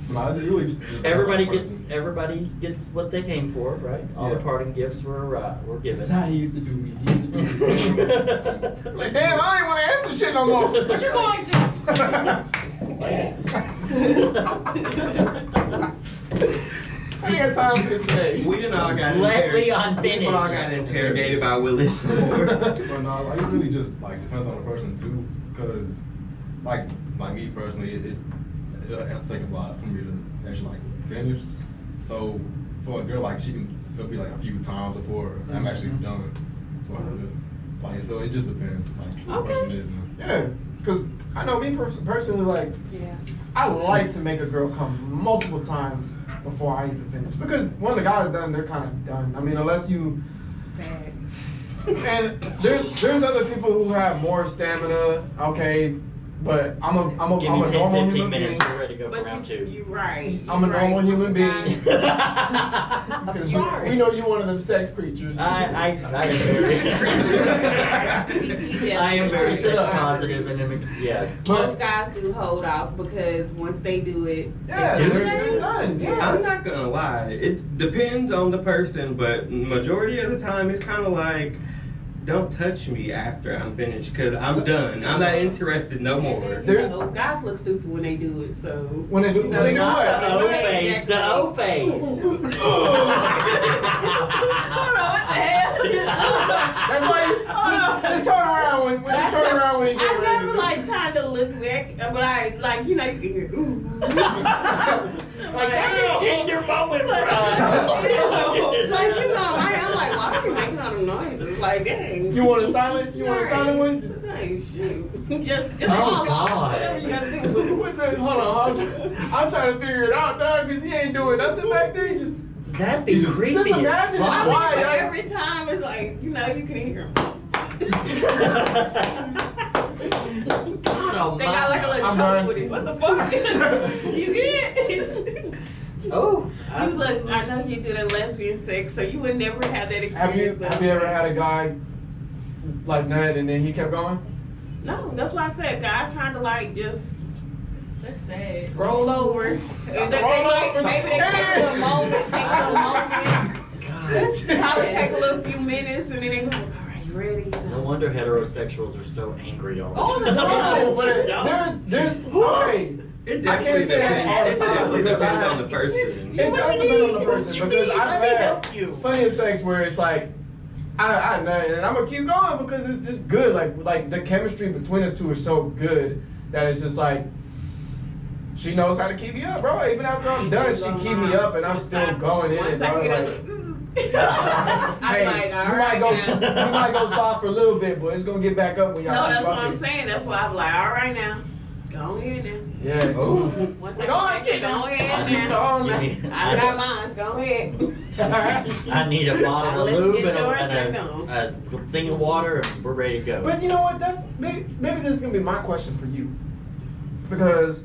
S6: No, it really just
S3: Everybody
S6: depends
S3: gets.
S6: on the
S3: Everybody gets what they came for, right? All the
S6: Yeah.
S3: parting gifts were given.
S1: That's how he used to do me. He used to do me. Like, damn, I ain't want to answer shit no more.
S5: But you're going to.
S1: I ain't got time for this today.
S2: We done all got
S3: Let Leon
S2: We all got
S3: finish.
S2: interrogated by Willis before.
S6: But no, like it really just like depends on the person too, because like me personally, it'll have to take a lot for me to actually like finish. So for a girl, like it'll be like a few times before I'm actually done. Like so, it just depends. Like who the person is.
S1: Yeah, because I know me personally, like,
S4: Yeah.
S1: I like to make a girl come multiple times before I even finish. Because when the guy's done, they're kind of done. I mean, unless you.
S4: Facts.
S1: And there's other people who have more stamina. Okay, But I'm a
S3: Give me 10,
S1: normal
S3: 15
S1: human
S3: minutes.
S1: being.
S3: We're ready to go for
S4: But
S3: round 2.
S4: you're right.
S1: I'm a
S4: You're right.
S1: normal human
S4: Most
S1: being.
S4: guys-
S1: Because
S5: sorry.
S1: we know you're one of them sex creatures.
S3: I am very, I am very sex positive and yes.
S4: Most guys do hold off because once they do it,
S1: Yeah,
S3: Do
S1: they're
S3: they?
S1: done. Yeah.
S2: I'm not gonna lie. It depends on the person, but majority of the time it's kind of like, don't touch me after I'm finished, cause I'm done. I'm not interested no more.
S1: There's-
S4: guys look stupid when they do it. So
S1: When they do, when they do
S3: Not
S1: what?
S3: the O face, the O face.
S5: What the hell?
S1: That's why you just turn around when you turn around when you get
S4: I
S1: ready to
S4: never
S1: do
S4: like kind of look back, but I like you can hear. Ooh.
S3: Like, that's a tender moment for us.
S4: Like I'm like, why are you making all them noises? Like dang.
S1: You want a silent? You want a silent one?
S4: Hey, shoot. Just
S3: Oh,
S4: fall
S3: God.
S4: off. Whatever you gotta do.
S1: What the? Hold on. I'm trying to figure it out, dog, because he ain't doing nothing back there. He just.
S3: That'd be creepy.
S1: Just imagine
S3: as
S1: it's
S3: fuck.
S1: quiet.
S4: But every time it's like, you can hear them.
S3: God
S4: They got like a little
S1: I'm
S4: choke
S1: done.
S4: with it.
S5: What the fuck? You get?
S3: Oh.
S4: You look, I know you do the lesbian sex, so you would never have that
S1: Have you
S4: experience.
S1: ever had a guy like that and then he kept going?
S4: No, that's why I said guys trying to like just
S5: That's sad.
S4: roll over. And they
S1: over.
S4: maybe they take a little moment,
S3: God.
S4: probably take a little few minutes, and then they go, all right, you ready?
S3: No wonder heterosexuals are so angry all
S5: All
S3: the
S5: the
S3: time.
S5: time.
S1: No, but there's okay.
S2: It
S1: I can't
S2: definitely
S1: say that's all the
S2: depends. It
S1: time,
S2: definitely
S1: because
S2: depends
S1: I-
S2: on the person.
S1: It does depend on the person because I've
S3: Let me
S1: had
S3: help you.
S1: plenty of sex where it's like I nut and I'm gonna keep going because it's just good. Like the chemistry between us two is so good that it's just like she knows how to keep me up, bro. Even after I'm done, she keep me up and I'm still going in it,
S4: Once I
S1: bro.
S4: get
S1: Like,
S4: I'm
S1: hey,
S4: like, all
S1: you
S4: right,
S1: you might go soft for a little bit, but it's gonna get back up when y'all.
S4: No, that's what
S1: fucking.
S4: I'm saying. That's why I'm like, all right now, go ahead now.
S1: Yeah.
S4: Once
S1: Go on, get
S4: go
S1: it.
S4: ahead
S1: Go
S4: now.
S1: on,
S3: Give
S1: man.
S3: me-
S4: I got mine. Go ahead.
S3: I need a bottle
S4: I'll
S3: of
S4: let you
S3: lube
S4: get
S3: and
S4: yours,
S3: a thing of water, and we're ready to go.
S1: But you know what? That's maybe this is gonna be my question for you, because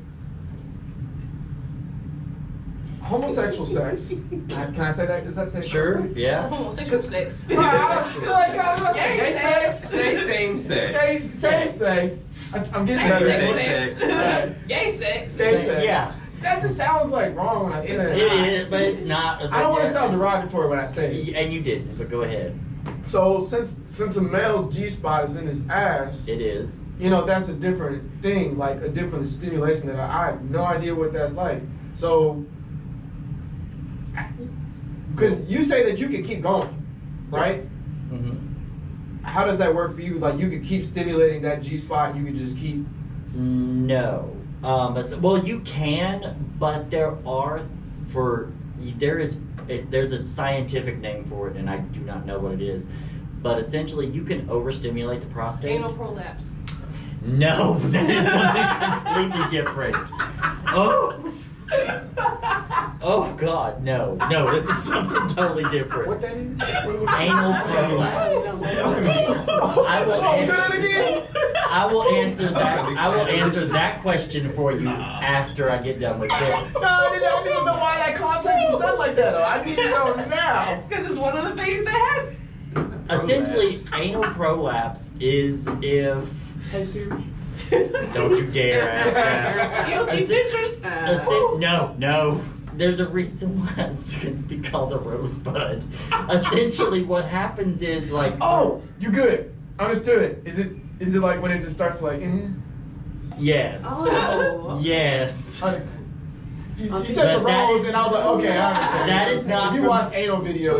S1: homosexual sex. Can I say that? Does that say
S3: Sure, yeah.
S5: Homosexual sex.
S1: I feel like gay sex.
S2: Say same
S1: Gay
S2: sex.
S1: same sex. I'm getting
S5: Same
S1: better.
S5: sex.
S1: at
S2: Same
S1: it.
S2: sex.
S5: Gay sex.
S1: Same sex.
S3: Yeah,
S1: That just sounds like wrong when I say
S5: It's
S1: that.
S3: it is, but it's not.
S1: I don't want to sound
S3: Yeah,
S1: derogatory when I say it.
S3: And you didn't, but go ahead.
S1: So since a male's G spot is in his ass,
S3: It is.
S1: you know, that's a different thing, like a different stimulation that I have no idea what that's like. So, because you say that you can keep going, right?
S3: Mm-hmm.
S1: How does that work for you? Like you could keep stimulating that G spot, and you could just keep.
S3: No. Well, you can, but there's a scientific name for it, and I do not know what it is. But essentially, you can overstimulate the prostate.
S5: Anal prolapse.
S3: No, that is something completely different. Oh God, no, this is something totally different.
S1: What that is?
S3: Anal prolapse. I will
S1: Oh, do
S3: answer.
S1: it again.
S3: I will answer that. I will answer that question for you after I get done with this.
S1: No, I didn't even know why that context was done like that. Though. I need to know now.
S5: Because it's one of the things that happen.
S3: Essentially, anal prolapse is if.
S1: Hey Siri.
S3: Don't you dare ask that.
S5: You'll see pictures.
S3: No. There's a reason why it's going to be called a rosebud. Essentially, what happens is like.
S1: Oh, you good? Understood. Is it like when it just starts like?
S3: Yes.
S4: Oh.
S3: Yes.
S1: You
S3: But
S1: said the
S3: that
S1: rose,
S3: is-
S1: and I was like, okay, I understand.
S3: that is not
S1: You
S3: from-
S1: watch anal videos.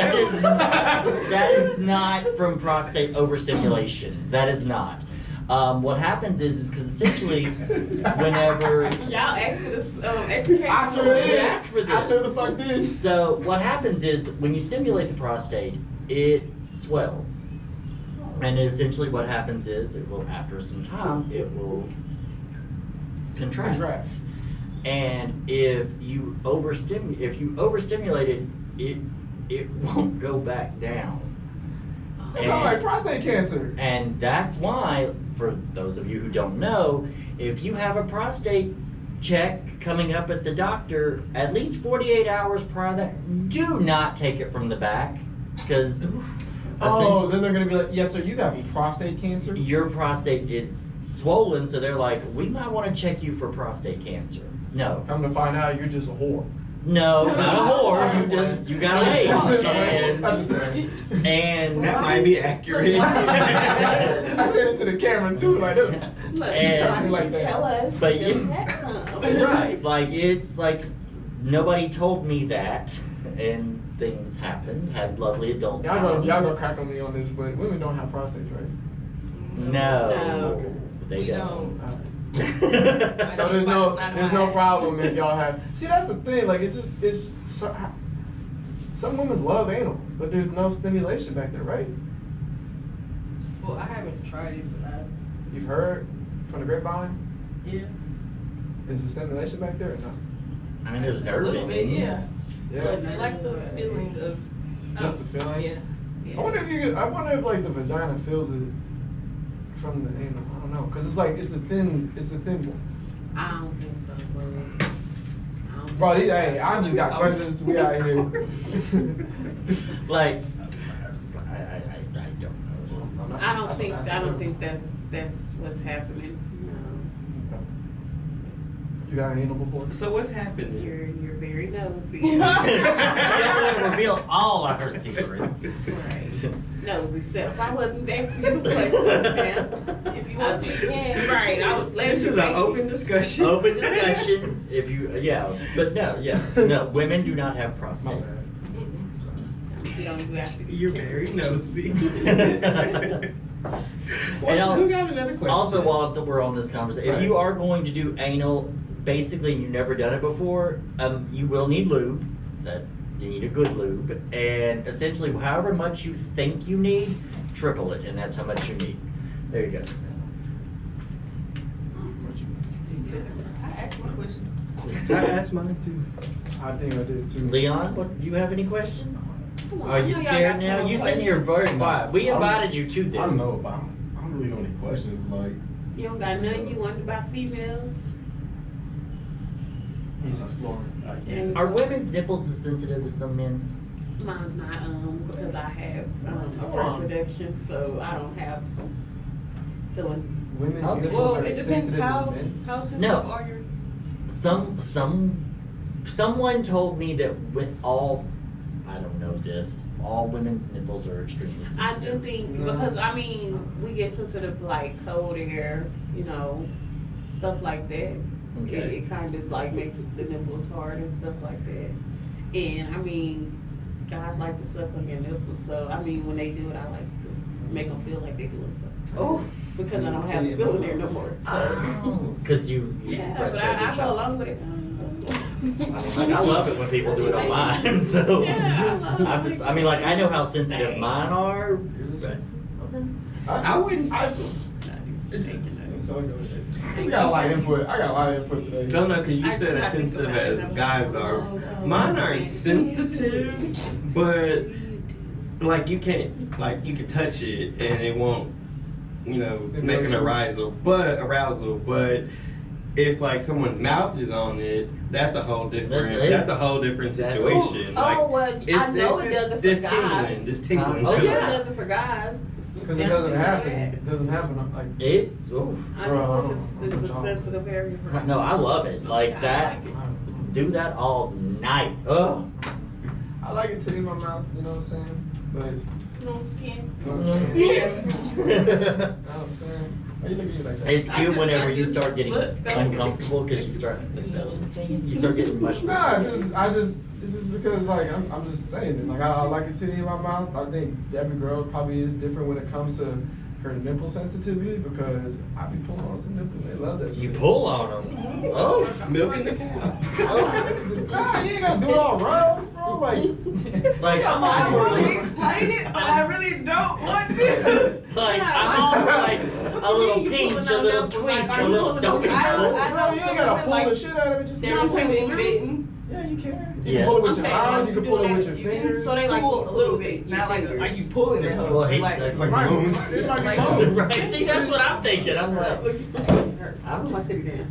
S3: that is not from prostate overstimulation. That is not. What happens is because essentially, whenever
S4: Y'all asked for this education.
S1: I sure did.
S3: You asked for this.
S1: I sure the fuck did.
S3: so what happens is when you stimulate the prostate, it swells, and essentially what happens is it will after some time it will contract. And if you overstimulate it, it won't go back down.
S1: It sounds like prostate cancer.
S3: And that's why for those of you who don't know, if you have a prostate check coming up at the doctor, at least 48 hours prior to that, do not take it from the back, because
S1: Oh, then they're gonna be like, yes, sir, you got prostate cancer.
S3: your prostate is swollen, so they're like, we might want to check you for prostate cancer. No.
S1: Come to find out, you're just a whore.
S3: No, not a whore. You got laid. And
S2: That might be accurate.
S1: I said it to the camera too, like this.
S4: Look,
S3: And-
S4: trying to tell us.
S3: But
S4: just
S3: you-
S4: had some.
S3: right, like it's like nobody told me that, and things happened. Had lovely adult
S1: Y'all
S3: time.
S1: gonna crack on me on this, but women don't have prostates, right?
S3: No,
S4: No.
S3: they
S5: We
S3: don't.
S1: Alright.
S5: I
S1: So
S5: just find it's not
S1: there's no
S5: high.
S1: problem if y'all have. See, that's the thing. Like it's some women love anal, but there's no stimulation back there, right?
S5: Well, I haven't tried it, but
S1: You've heard from the grapevine.
S5: yeah.
S1: Is the stimulation back there or not?
S3: I mean, there's
S5: A
S3: nerve
S5: little bit,
S3: endings.
S5: yeah.
S1: Yeah.
S5: I like the feeling of.
S1: Just the feeling?
S5: Yeah.
S1: I wonder if like the vagina feels it from the anal. I don't know, cause it's like it's a thin one.
S4: I don't think so, but. I don't
S1: Bro,
S4: think so.
S1: hey, I just got questions. We out here.
S3: Like, I don't know.
S4: I don't think that's what's happening. No.
S1: You got anal before?
S2: So what's happening?
S4: You're very nosy.
S3: She doesn't want to reveal all of her secrets.
S4: Right. Nosy self. I wasn't asking you questions, man.
S5: If you want to, you can.
S4: Right. I was glad
S2: This
S4: you
S2: is an
S4: asked.
S2: open discussion.
S3: Open discussion. If you, but no, women do not have
S1: My bad.
S3: prostates.
S4: You don't do have to.
S2: You're very nosy.
S3: And al-
S2: Who got another question?
S3: Also, while we're on this conversation, if you are going to do anal, basically you've never done it before, you will need lube. That you need a good lube, and essentially, however much you think you need, triple it, and that's how much you need. There you go.
S5: I asked my question.
S2: I asked mine too.
S1: I think I did too.
S3: Leon, do you have any questions?
S4: Come on,
S3: Are
S4: I
S3: you
S4: know y'all
S3: scared
S4: got
S3: now?
S4: some
S3: You
S4: more
S3: said you're very quiet. We invited you to this.
S6: I don't know, but I don't really know any questions. Like,
S4: You don't got nothing you wonder about females?
S1: He's exploring.
S4: And
S3: Are women's nipples as sensitive as some men's?
S4: Mine's not, because I have a breast reduction, so I don't have feeling.
S1: Women's
S3: Okay.
S1: nipples
S5: Well,
S1: are
S5: it
S1: as
S5: depends
S1: sensitive
S5: how
S1: as men's.
S5: sensitive
S3: No.
S5: are your.
S3: Someone told me that with all, I don't know this, all women's nipples are extremely
S4: I
S3: sensitive.
S4: do think,
S1: No.
S4: because I mean, we get sensitive to like cold air, stuff like that.
S3: Okay.
S4: It kind of like makes the nipples hard and stuff like that. And I mean, guys like to suck on your nipples, so I mean, when they do it, I like to make them feel like they're doing something.
S3: Oh.
S4: Because I don't have the feeling there no more. So.
S3: Because you
S4: Yeah,
S3: breastfed
S4: but
S3: your
S4: I go
S3: child.
S4: along with it.
S3: Like, I love it when people do it on mine. So
S4: Yeah, I love it.
S3: I mean, like I know how sensitive
S4: Thanks.
S3: mine are.
S2: I wouldn't say.
S1: I got a lot of input. Today.
S2: No, because you
S4: I
S2: said as
S4: think
S2: sensitive
S4: about it.
S2: as guys are. Mine aren't sensitive, but like you can touch it and it won't, make an arousal. But if like someone's mouth is on it, that's a whole different. That's a whole different situation. Like,
S4: Oh, well, I know it does it for
S2: this
S4: guys.
S2: tingling.
S3: Oh,
S4: Oh,
S3: yeah.
S4: yeah, it does it for guys.
S1: Because it doesn't happen. It doesn't happen like.
S3: It's
S4: I know it's a sensitive area for
S3: no, I love it. Like that.
S4: I like it.
S3: Do that all night. Oh.
S1: I like it to in my mouth. You know what I'm saying? But
S5: No skin.
S1: you know what I'm saying? You know what I'm saying? Why you looking at me like that?
S3: It's
S4: I
S3: cute
S4: just-
S3: whenever
S4: I
S3: you
S4: just
S3: start getting
S4: looked over.
S3: uncomfortable because you start getting much.
S1: Nah, it's just because like I'm just saying it. Like I like it to in my mouth. I think every girl probably is different when it comes to her nipple sensitivity because I be pulling on some nipples. They love that shit.
S3: You pull on them. Oh.
S2: Milking the cow.
S1: Nah, you ain't gotta do it all right, bro.
S3: Like I'm
S5: I
S3: all
S5: want to explain it, but I really don't want to.
S3: like I'm all like a little pinch, a little tweak, a little don't.
S5: I
S1: Bro,
S5: know
S1: you
S5: some
S1: ain't gotta
S5: women
S1: pull
S5: like
S1: the shit out of it. Just
S5: their
S4: No, I'm saying
S5: women
S4: really?
S5: bitten.
S1: Yeah, you can. You
S3: Yes.
S1: can pull it with your
S4: Okay,
S1: eyes. You can
S4: do
S1: pull it
S4: that,
S1: with your
S4: you can-
S1: fingers.
S4: So they like
S5: Pull a little bit, not like
S4: fingers.
S5: you pulling it.
S3: Well, he-
S5: like
S3: that's
S1: It's like
S6: Like
S1: bones.
S6: bones.
S1: It's like
S5: Like
S1: bones.
S3: Right. See, that's what I'm thinking. I'm like, I'm
S5: I'm
S3: just.
S5: like, titty down.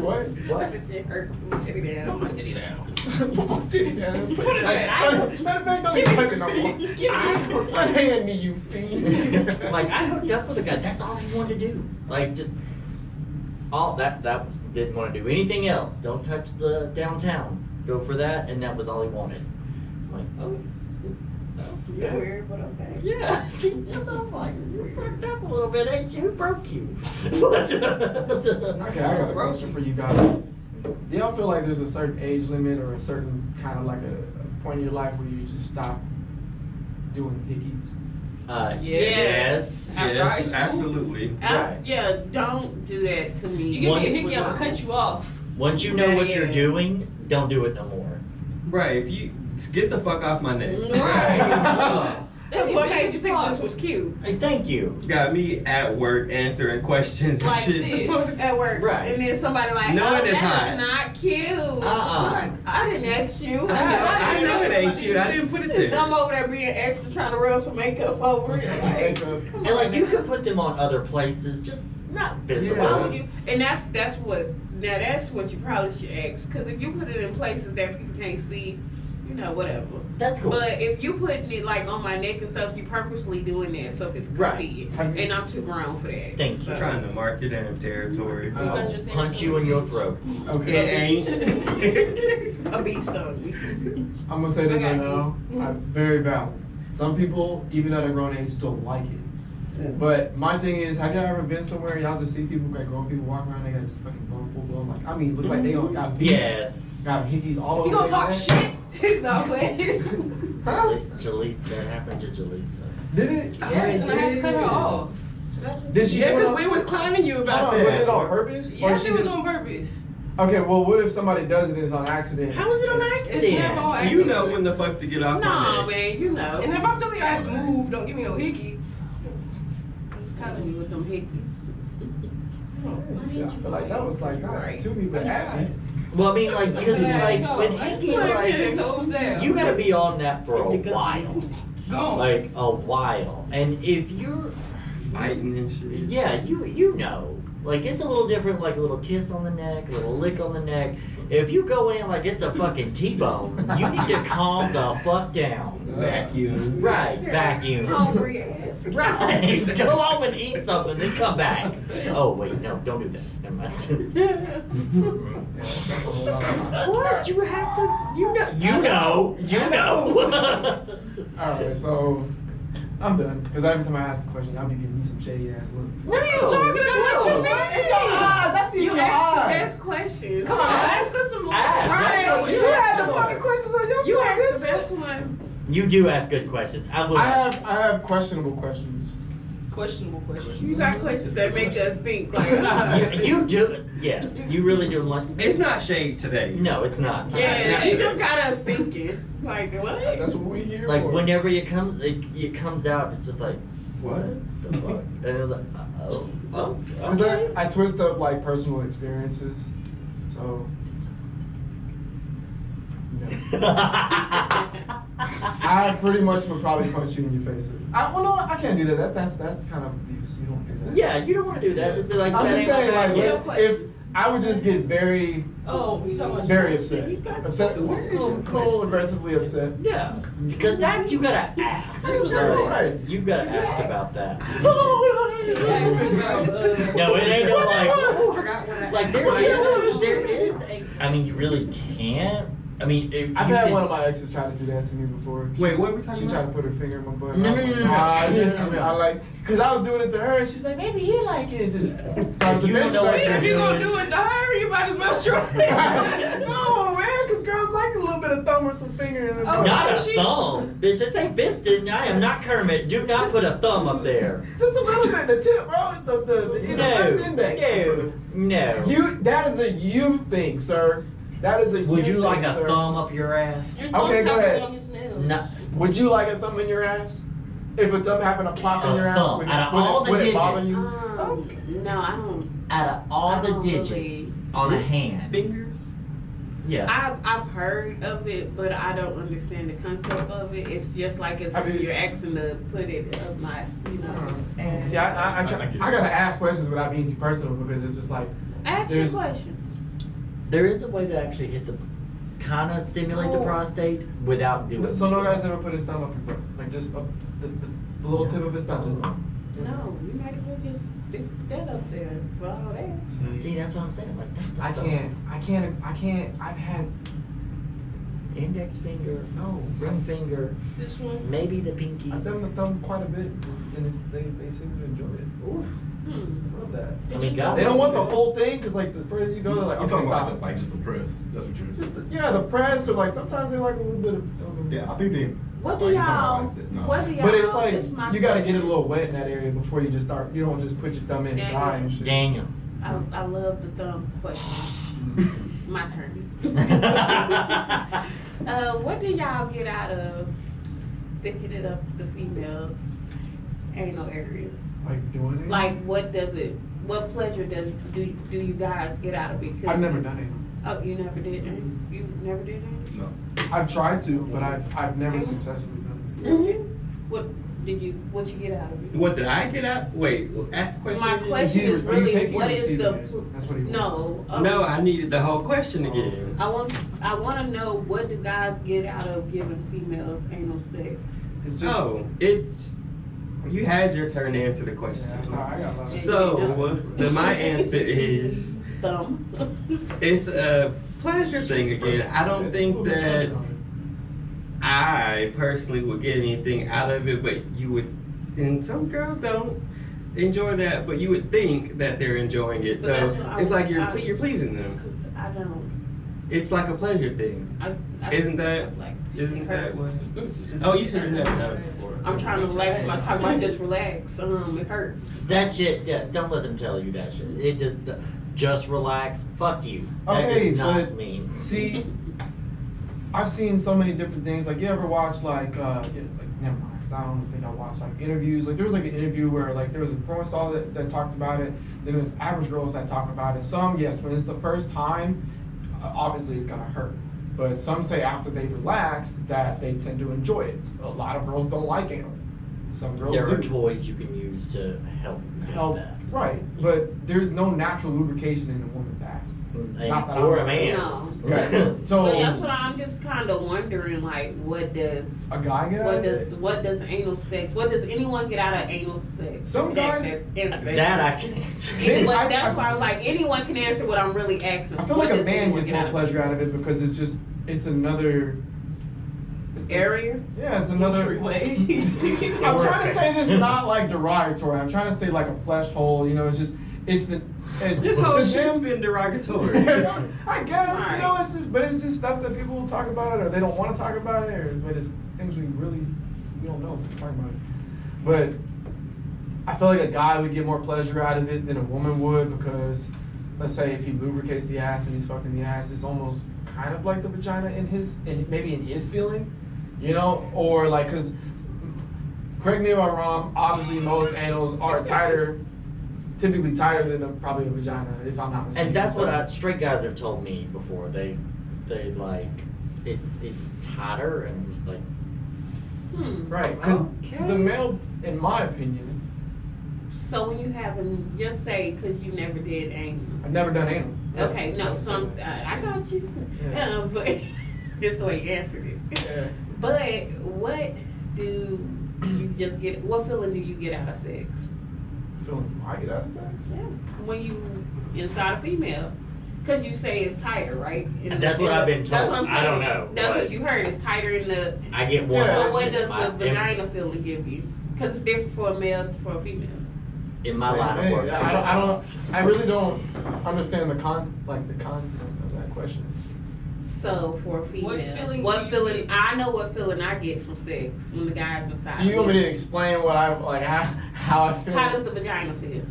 S1: What?
S3: What?
S4: It hurt. Titty down.
S5: Put my titty down.
S1: Put my titty down.
S5: Put it down.
S1: Matter of fact, don't even touch it no more. What hand me, you fiend?
S3: Like I hooked up with a guy. That's all he wanted to do. Like just all that didn't want to do anything else. Don't touch the downtown. Go for that, and that was all he wanted. I'm like, oh,
S4: You're
S3: okay.
S4: weird, but okay.
S3: Yeah. See, that's what I'm like. You fucked up a little bit, ain't you? Who broke you?
S1: Okay, I got a question for you guys. Do y'all feel like there's a certain age limit or a certain kind of like a point in your life where you just stop doing hickeys?
S3: Yes.
S5: After high
S2: Yes,
S5: school?
S2: absolutely.
S1: Right.
S4: Yeah, don't do that to me.
S5: You give me a hickey, I'm
S4: With
S5: gonna
S4: my-
S5: cut you off.
S3: Once you know what
S4: Yeah.
S3: you're doing, don't do it no more.
S2: Right, if you get the fuck off my neck.
S4: Right.
S5: That'd be
S4: What
S5: big
S4: made
S5: as
S4: you think
S5: fuck.
S4: this was cute?
S3: Hey, thank you.
S2: Got me at work answering questions and
S5: Like
S2: shit.
S5: this.
S4: At work,
S3: Right.
S4: and then somebody like,
S2: No,
S4: oh,
S2: it is
S4: that's
S2: not.
S4: not cute.
S3: Uh-uh.
S4: I didn't ask you.
S2: I know it ain't cute. I didn't put it there.
S4: I'm over there being extra, trying to rub some makeup over it. Like, come
S3: And like
S4: on
S3: you
S4: now.
S3: could put them on other places, just not visible.
S4: Why would you? And that's what you probably should ask. Because if you put it in places that people can't see, you know, whatever.
S3: That's cool.
S4: But if you putting it like on my neck and stuff, you purposely doing that so people can
S3: Right.
S4: see it.
S1: Have you-
S4: And I'm too grown for that.
S3: Thank you.
S4: So-
S2: Trying to mark your damn territory.
S5: It's not your
S3: Punch you in your throat.
S2: It
S1: Okay.
S2: ain't.
S4: A bee stung me.
S1: I'm gonna say this
S5: I
S1: right
S5: got
S1: now. Very valid. Some people, even at a grown age, still like it. But my thing is, have y'all ever been somewhere and y'all just see people, like grown people walking around, they got this fucking blown, full blown, like, I mean, look like they don't got beats,
S3: Yes.
S1: got hickeys all over
S5: You gonna
S1: their
S5: talk
S1: neck.
S5: shit? No, I'm playing.
S1: Huh?
S3: Jalisa, that happened to Jalisa.
S1: Did it?
S5: Yes, and I had to cut her off.
S1: Did she?
S2: Yeah,
S1: do it
S2: because
S1: on-
S2: we was clowning you about
S1: Hold on,
S2: that.
S1: was it on purpose? Or
S5: Yes,
S1: she
S5: it was
S1: just-
S5: on purpose.
S1: Okay, well, what if somebody does it and it's on accident?
S3: How was it on
S5: It's
S3: accident?
S5: never on
S2: You
S5: accident.
S2: know when the fuck to get off my
S4: No,
S2: neck.
S4: man, you know.
S5: And if I'm telling you I have to move, don't give me no hickey. It's kind of
S4: with them hickeys.
S1: I feel like that was like not
S4: Right.
S1: to me, but at me.
S3: Well, I mean, like, because like with hickeys, like
S5: toes down.
S3: you gotta be on that for a while,
S5: Gone.
S3: like a while. And if you're,
S2: Biting and shit.
S3: yeah, you know, like it's a little different, like a little kiss on the neck, a little lick on the neck. If you go in like it's a fucking T-bone, you need to calm the fuck down.
S2: Vacuum.
S3: Right, vacuum.
S4: Hungry ass.
S3: Right, go home and eat something, then come back. Oh wait, no, don't do that. Never mind. What? You have to. You know.
S1: Alright, so I'm done. Because every time I ask a question, I'll be giving you some shady ass looks.
S3: No,
S1: It's your eyes. I see
S4: You
S1: your
S4: asked the
S1: eyes.
S4: best question.
S1: Come on,
S5: Ask us some more.
S3: Ask.
S1: Right, you had the fucking questions on your
S4: You
S1: phone,
S4: asked the
S1: didn't
S4: best ones.
S3: You do ask good questions. I will.
S1: I have questionable questions.
S5: Questionable question.
S4: You got questions that make us think like,
S3: You do. Yes, you really do. Like,
S2: It's not shade today.
S3: no, it's not.
S4: yeah, you just got us thinking. Like, what?
S1: That's what we here
S3: Like
S1: for.
S3: whenever it comes out, it's just like, what the fuck? And it's like, oh,
S1: Because
S3: okay.
S1: I twist up like personal experiences. So, no. I pretty much would probably punch you in your face. Well, no, I can't do that. That's kind of abuse. You don't do that.
S3: Yeah, you don't want to do that. Just be like,
S1: I'm
S3: that
S1: just
S3: ain't
S1: saying,
S3: my
S1: like,
S3: bad.
S4: Yeah.
S1: if I would just get very,
S5: Oh, you talking about
S1: very
S5: your
S1: upset.
S5: You got
S1: Upset,
S3: Where is your
S1: cool, aggressively upset.
S3: Yeah, because that you gotta ask.
S5: This was
S1: Right.
S3: You gotta ask about that.
S5: No,
S3: No, it ain't no like.
S2: Forgot what I-
S3: Like there is a. I mean, you really can't. I mean, if
S1: I've
S3: you
S1: had
S3: can-
S1: one of my exes try to do that to me before.
S2: Wait, what are we talking
S1: She
S2: about?
S1: tried to put her finger in my butt.
S3: No,
S1: I was
S3: no,
S1: like,
S3: no, no.
S1: nah,
S3: No, no.
S1: I like, cause I was doing it to her, and she's like, maybe he like it. Just started
S3: If you don't know what
S5: If you
S3: you're
S5: gonna do it to her, you might as well try.
S1: No, man, cause girls like a little bit of thumb or some finger in the
S5: Oh,
S1: butt.
S3: Not a
S5: She-
S3: thumb, bitch. This ain't fisted. I am not Kermit. Do not put a thumb up there.
S1: Just a little bit, the tip, bro, the first index.
S3: No.
S1: That is a you thing, sir. That is a
S3: Would
S1: you
S3: you like
S1: thing,
S3: a
S1: sir.
S3: thumb up your ass?
S1: Okay, go ahead.
S3: No.
S1: Would you like a thumb in your ass? If a thumb happened to plop in
S3: A
S1: your ass,
S3: thumb.
S1: would
S3: Out of
S1: it, would
S3: all
S1: it,
S3: the
S1: would it bother
S3: digits.
S1: you?
S4: No, I don't.
S3: Out of all
S4: I
S3: the
S4: don't
S3: digits
S4: really-
S3: on a hand.
S2: Fingers?
S3: Yeah.
S4: I've heard of it, but I don't understand the concept of it. It's just like if you're asking to put it up my, you know.
S1: See, I gotta ask questions without being too personal because it's just like
S4: Ask your question.
S3: There is a way to actually hit the, kind of stimulate the prostate without doing.
S1: So no guy's ever put his thumb up your butt, like just up the little tip of his thumb.
S4: No, you might as well just stick that up there for all that.
S3: See, that's what I'm saying. Like,
S1: I can't. I've had
S3: index finger, no, ring finger,
S5: This one.
S3: maybe the pinky.
S1: I've done the thumb quite a bit, and they seem to enjoy it.
S3: Ooh.
S1: Love that.
S3: I mean, God,
S1: They don't want the whole thing because like the further you go, they're like,
S6: I'm
S1: okay,
S6: talking
S1: stop.
S6: about like just the press. That's what you're.
S1: Just the press or like sometimes they like a little bit of.
S6: Yeah, I think they.
S4: What do
S6: like,
S4: y'all?
S6: like that. No.
S4: What do y'all?
S1: But it's
S4: this
S1: like
S4: is my
S1: you gotta get
S4: question.
S1: it a little wet in that area before you just start. You don't just put your thumb in and dry and shit.
S3: Daniel.
S4: I love the thumb question. My turn. What do y'all get out of sticking it up the female's anal area?
S1: Like doing it.
S4: Like, what pleasure do you guys get out of it? 'Cause-
S1: I've never done it.
S4: Oh, you never did it? You never did it?
S6: No.
S1: I've tried to, but I've never successfully done
S4: What you get out of it?
S2: What did I get out? Wait, ask the question.
S4: My
S2: again?
S4: question is
S1: Are you
S4: really,
S1: taking
S4: what
S1: or
S4: is
S1: receiving
S4: the,
S1: it? That's what he wants.
S4: no.
S2: No, I needed the whole question again.
S4: I want to know, what do guys get out of giving females anal sex?
S1: It's just.
S2: Oh, it's you had your turn to answer the question.
S1: Yeah, sorry, I got a lot of.
S2: So my answer is
S4: Thumb.
S2: it's a pleasure thing again. I don't think that I personally would get anything out of it, but you would, and some girls don't enjoy that, but you would think that they're enjoying it.
S4: But
S2: So
S4: that's what
S2: it's like you're
S4: I-
S2: you're pleasing them.
S4: 'Cause I don't.
S2: It's like a pleasure thing. Isn't that what? Oh, you said you never done it before.
S4: I'm trying to relax. I'm not talking about just relax. It hurts.
S3: That shit, yeah, don't let them tell you that shit. It just relax. Fuck you. That
S1: Okay,
S3: does not
S1: but-
S3: mean.
S1: See, I've seen so many different things. Like, you ever watch like never mind, 'cause I don't think I watched like interviews. Like, there was like an interview where like there was a porn star that talked about it. Then there's average girls that talk about it. Some, yes, when it's the first time, obviously it's gonna hurt. But some say after they've relaxed that they tend to enjoy it. A lot of girls don't like anal. Some girls
S3: There are
S1: do.
S3: toys you can use to help that.
S1: Right, but there's no natural lubrication in a woman's ass. Not that
S3: Or a
S1: I'm-
S3: man's.
S1: Right. So
S4: But that's what I'm just kind of wondering. Like, what does
S1: a guy get out of it?
S4: what does anal sex? What does anyone get out of anal sex?
S1: Some guys-
S3: That I can answer.
S1: Men-
S4: That's why I'm like, anyone can answer what I'm really asking.
S1: I feel
S4: What
S1: like a
S4: does
S1: man
S4: anyone
S1: gets
S4: get
S1: more
S4: out of
S1: pleasure out of it because it's another
S4: area?
S1: Yeah, it's another.
S5: Entryway.
S1: I'm trying to say this not like derogatory. I'm trying to say like a flesh hole. You know, it's just it's the.
S2: This whole
S1: to
S2: shit's
S1: them-
S2: been derogatory.
S1: I guess you know it's just stuff that people talk about it or they don't want to talk about it or but it's things we don't know if we're talking about it. But I feel like a guy would get more pleasure out of it than a woman would because let's say if he lubricates the ass and he's fucking the ass, it's almost kind of like the vagina maybe in his feeling, you know, or like because correct me if I'm wrong. Obviously, most anals are typically tighter than probably a vagina, if I'm not mistaken.
S3: And that's what straight guys have told me before. They like it's tighter and just like
S1: Right, because
S3: Okay.
S1: the male, in my opinion,
S4: So when you haven't, just say because you never did anal.
S1: I've never done anal.
S4: Okay, no, so I got you.
S1: Yeah.
S4: But just the way you answered it.
S1: Yeah.
S4: But what do you just get? What feeling do you get out of sex?
S1: Feeling I get out of sex?
S4: Yeah. When you inside a female, because you say it's tighter, right?
S3: And that's what I've been
S4: That's
S3: told.
S4: what I'm saying.
S3: I don't know,
S4: That's
S3: but-
S4: what you heard. It's tighter in the.
S3: I get one.
S1: Yeah,
S4: So what
S3: It's
S4: does
S3: just
S4: the vagina feeling give you? Because it's different for a male for a female.
S3: in my
S1: Same
S3: line of
S1: thing.
S3: work?
S1: I really don't understand the content of that question.
S4: So for a female,
S5: What feeling do you get?
S4: I know what feeling I get from sex when the guy's inside.
S1: So you want me to explain what I like how I feel?
S4: How does the vagina feel?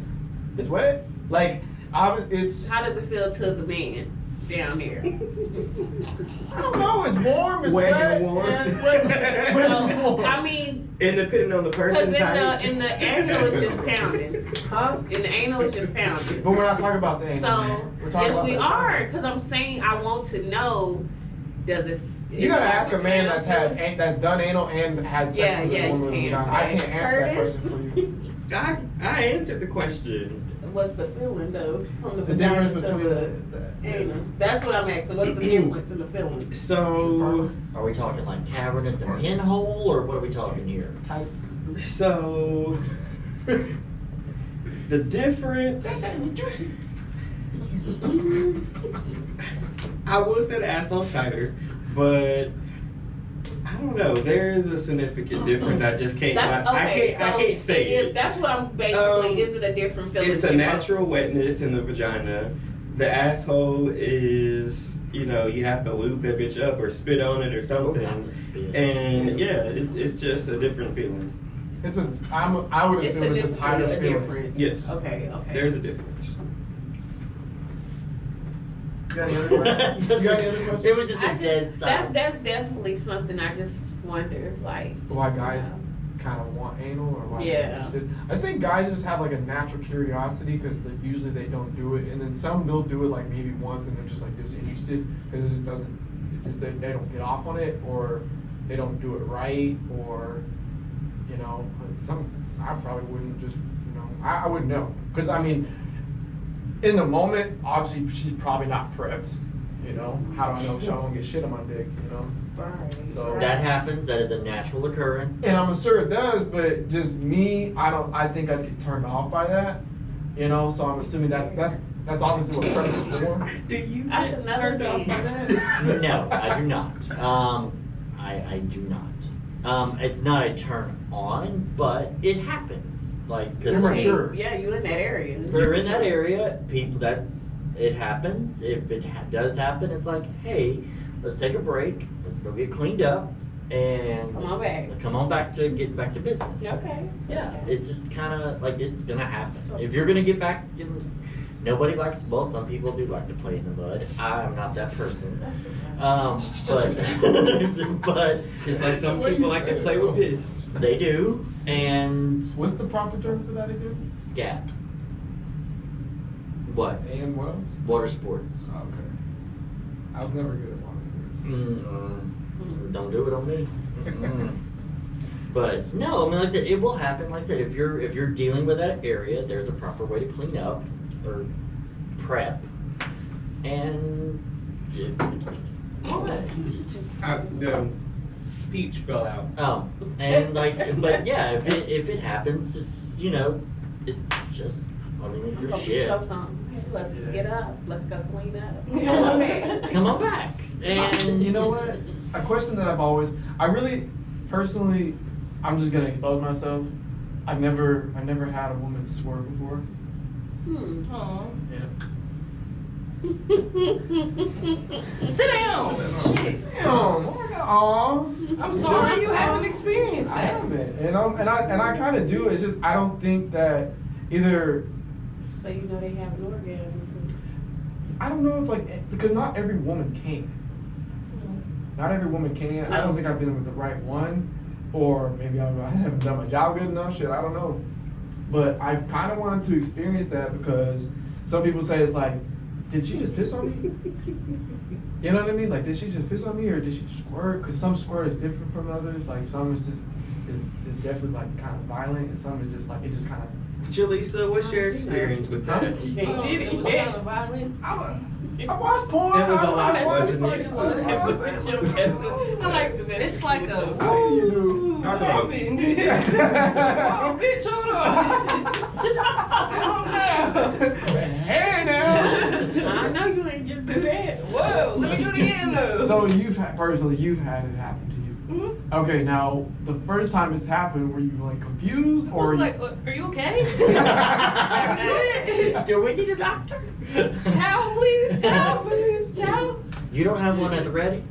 S1: It's wet? Like it's
S4: How does it feel to the man? down there.
S1: I don't know. It's warm. It's
S2: Wet
S1: wet.
S2: and warm.
S1: And wet and
S4: So,
S1: warm.
S4: I mean,
S2: And depending on the
S4: because
S2: person type.
S4: in the anal it's just pounding.
S1: Huh?
S4: In the anal it's just pounding.
S1: But we're not talking about the anal.
S4: So,
S1: We're talking
S4: yes,
S1: about
S4: we
S1: the
S4: are.
S1: vagina.
S4: Because I'm saying I want to know, does it...
S1: You gotta ask a man that's done anal and had sex
S4: Yeah,
S1: with
S4: yeah,
S1: a woman.
S4: you can.
S1: I can't answer that
S4: Curtis?
S1: question for you.
S2: I answered the question.
S4: What's the feeling, though? From the
S1: The difference
S4: vagina to
S1: between
S4: the anal. That's what I'm asking. What's the difference in the feeling?
S2: So,
S3: Are we talking like cavernous and pinhole, or what are we talking here?
S4: Type.
S2: so the difference. I will say the asshole cider, but I don't know. There is a significant difference. I just can't.
S4: That's okay.
S2: I can't say it.
S4: That's what I'm basically. Is it a different feeling?
S2: It's a natural wetness in the vagina. The asshole is, you know, you have to lube that bitch up or spit on it or something. And yeah, it's just a different feeling.
S1: I would
S4: It's
S1: assume it's a tighter feeling.
S4: difference.
S2: Yes.
S4: Okay.
S2: There's a difference.
S1: You got any other questions? You got any other questions?
S3: It was just a dead silence.
S4: That's definitely something I just wonder, like.
S1: Why guys kind of want anal or why they're
S4: Yeah.
S1: interested. I think guys just have like a natural curiosity because usually they don't do it, and then some they'll do it like maybe once and they're just like disinterested because it just doesn't. It just they don't get off on it or they don't do it right or you know some. I probably wouldn't just you know I wouldn't know because I mean. In the moment, obviously, she's probably not prepped. You know, how do I know if I won't get shit on my dick? You know,
S4: Right.
S1: So-
S3: That happens. That is a natural occurrence.
S1: and I'm sure it does, but just me, I think I'd get turned off by that. You know, so I'm assuming that's obviously what prep is for.
S2: Do you
S4: That's
S2: get
S4: another
S2: turned off
S4: thing.
S2: by that?
S3: No, I do not. I do not. It's not a turn on, but it happens. Like, cause
S1: You're
S3: I mean,
S1: mature.
S4: Yeah, you in that area.
S3: You're in that area. People, it happens. If it does happen, it's like, hey, let's take a break. Let's go get cleaned up, and
S4: Come on back.
S3: Come on back to get back to business.
S4: Okay.
S3: Yeah, it's just kind of like it's gonna happen.
S4: So-
S3: If you're gonna get back in, nobody likes. Well, some people do like to play in the mud. I'm not that person. But but
S2: Just like some people like to play with piss.
S3: they do, and
S1: What's the proper term for that again?
S3: scat. What?
S1: And what else?
S3: Water sports.
S1: Oh, okay. I was never good at water sports.
S3: Don't do it on me. But no, I mean, like I said, it will happen. Like I said, if you're dealing with that area, there's a proper way to clean up or prep, and
S2: The peach fell out.
S3: and like, but yeah, if it happens, just it's just. I mean, it's your shit.
S4: So let's get up. Let's go clean up.
S3: Come on back. And
S1: You know what? A question that I really, personally, I'm just gonna expose myself. I've never had a woman squirt before.
S5: Aw.
S1: Yeah.
S5: Sit down. Shit.
S1: Oh,
S5: I'm sorry you haven't experienced
S1: I
S5: that.
S1: haven't, and I kind of do. It's just I don't think that either.
S4: So you know they have an orgasm
S1: I don't know if because not every woman can. Not every woman can. I don't think I've been with the right one, or maybe I haven't done my job good enough. Shit, I don't know. But I've kind of wanted to experience that because some people say it's like, did she just piss on me? You know what I mean? Like, did she just piss on me or did she squirt? Because some squirt is different from others. Like, some is just is definitely like kind of violent, and some is just like it just kind of.
S2: Jalisa, what's your experience with that?
S5: It was kind of violent.
S1: I watched porn.
S2: It was a lot,
S1: I
S2: wasn't
S1: watched,
S2: it?
S4: I like the best.
S5: It's like a.
S1: How do you do?
S2: I know.
S5: Oh, bitch, hold on. Calm down.
S1: Hey now.
S4: I know you ain't just do that.
S5: Whoa, let me do it again though.
S1: So you've had it happen to you.
S5: Mhm.
S1: Okay, now the first time it's happened, were you like confused
S5: I
S1: or?
S5: was like, are you okay?
S3: do we need a doctor?
S5: Towel, please. Towel, please. Towel.
S3: You don't have one at the ready?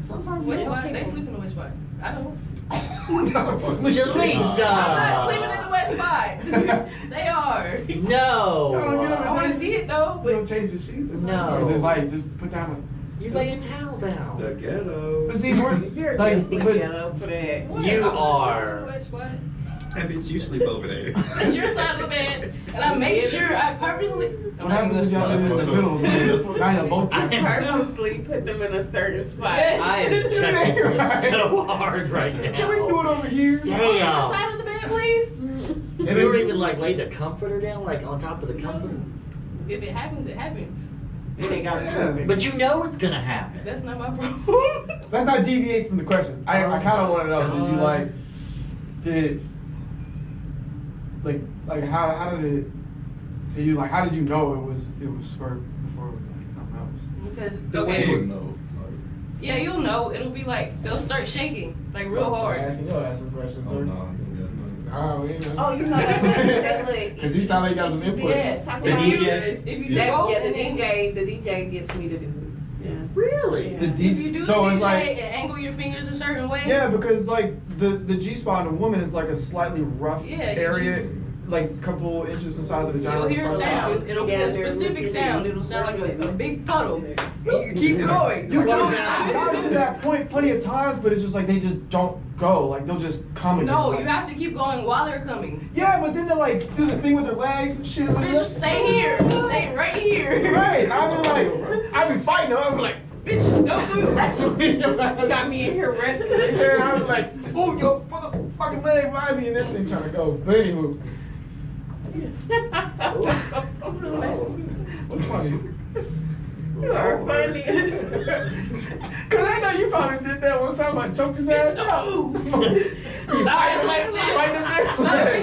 S1: Sometimes
S5: Wet
S1: you
S5: spot.
S1: don't.
S5: They sleep in the wet spot. I don't.
S3: Jalisa!
S5: I'm not sleeping in the wet spot. They are.
S3: No!
S1: I don't get
S5: I want to see it though,
S1: You don't
S5: but
S1: change the sheets?
S3: No.
S1: Or just like just put down
S3: You lay a towel down.
S2: The ghetto.
S1: But see, we're
S4: You're
S1: like,
S4: definitely ghetto for that.
S5: What?
S3: You
S5: I'm
S3: are.
S5: Which one?
S2: I bet you sleep over there.
S5: That's your side of the bed, and I make sure I purposely.
S1: what happens if y'all live in the middle? Now you're both.
S3: I am
S4: Purposely put them in a certain spot.
S5: Yes.
S3: I am checking you so hard right now.
S1: Can we do it over here?
S5: On your
S3: Damn.
S5: side of the bed, please.
S3: You don't even like lay the comforter down like on top of the comforter.
S5: If it happens, it happens.
S4: It ain't got
S1: Yeah.
S4: to.
S3: But you know it's gonna happen.
S5: That's not my problem.
S1: Let's not deviate from the question. I kind of want to know. Did you like? Did like how did it? So you like how did you know it was squirt before it was like something else?
S5: Because
S2: The
S6: I
S2: way-
S6: wouldn't know.
S5: yeah, you'll know. It'll be like they'll start shaking like real hard.
S1: Asking your ass some questions,
S6: Oh
S1: sir.
S6: no, that's not.
S1: Oh, we know.
S4: Oh, you know that look.
S1: Cause you sound like you got some input.
S5: Yeah.
S2: The DJ.
S5: If you
S4: That,
S5: go,
S4: yeah, the
S5: and then-
S4: DJ gets me to do it. Yeah.
S3: Really?
S4: Yeah.
S1: The
S5: If you do
S1: so
S5: the
S1: it's
S5: DJ
S1: like
S5: and angle your fingers a certain way.
S1: yeah, because like the G spot in a woman is like a slightly rough
S5: Yeah, you
S1: area,
S5: just-
S1: like a couple inches inside of the vagina.
S5: You'll hear a
S1: front
S5: sound.
S1: side.
S5: It'll be
S4: Yeah,
S5: a
S4: they're
S5: specific
S4: looking
S5: sound.
S4: at
S5: It'll sound like a big puddle. And you
S1: Keep
S5: keep going.
S1: You
S5: don't
S1: got to that point plenty of times, but it's just like they just don't go. Like they'll just come. And
S5: No,
S1: then,
S5: you have to keep going while they're coming.
S1: Yeah, but then they like do the thing with their legs and shit. Like
S5: Bitch, stay here. Stay right here.
S1: Right. I been fighting them. I was like,
S5: Bitch, don't move.
S4: Got me in here wrestling.
S1: Yeah, I was like, oh, yo, motherfucking leg behind me, and then they trying to go. But anywho, what's funny?
S4: You are funny.
S1: Cause I know you probably did that one time. I choked his ass
S5: Bitch,
S1: out.
S5: don't move.
S1: You
S5: Nah, it's like this.
S1: Fight him
S5: Nah,
S1: there.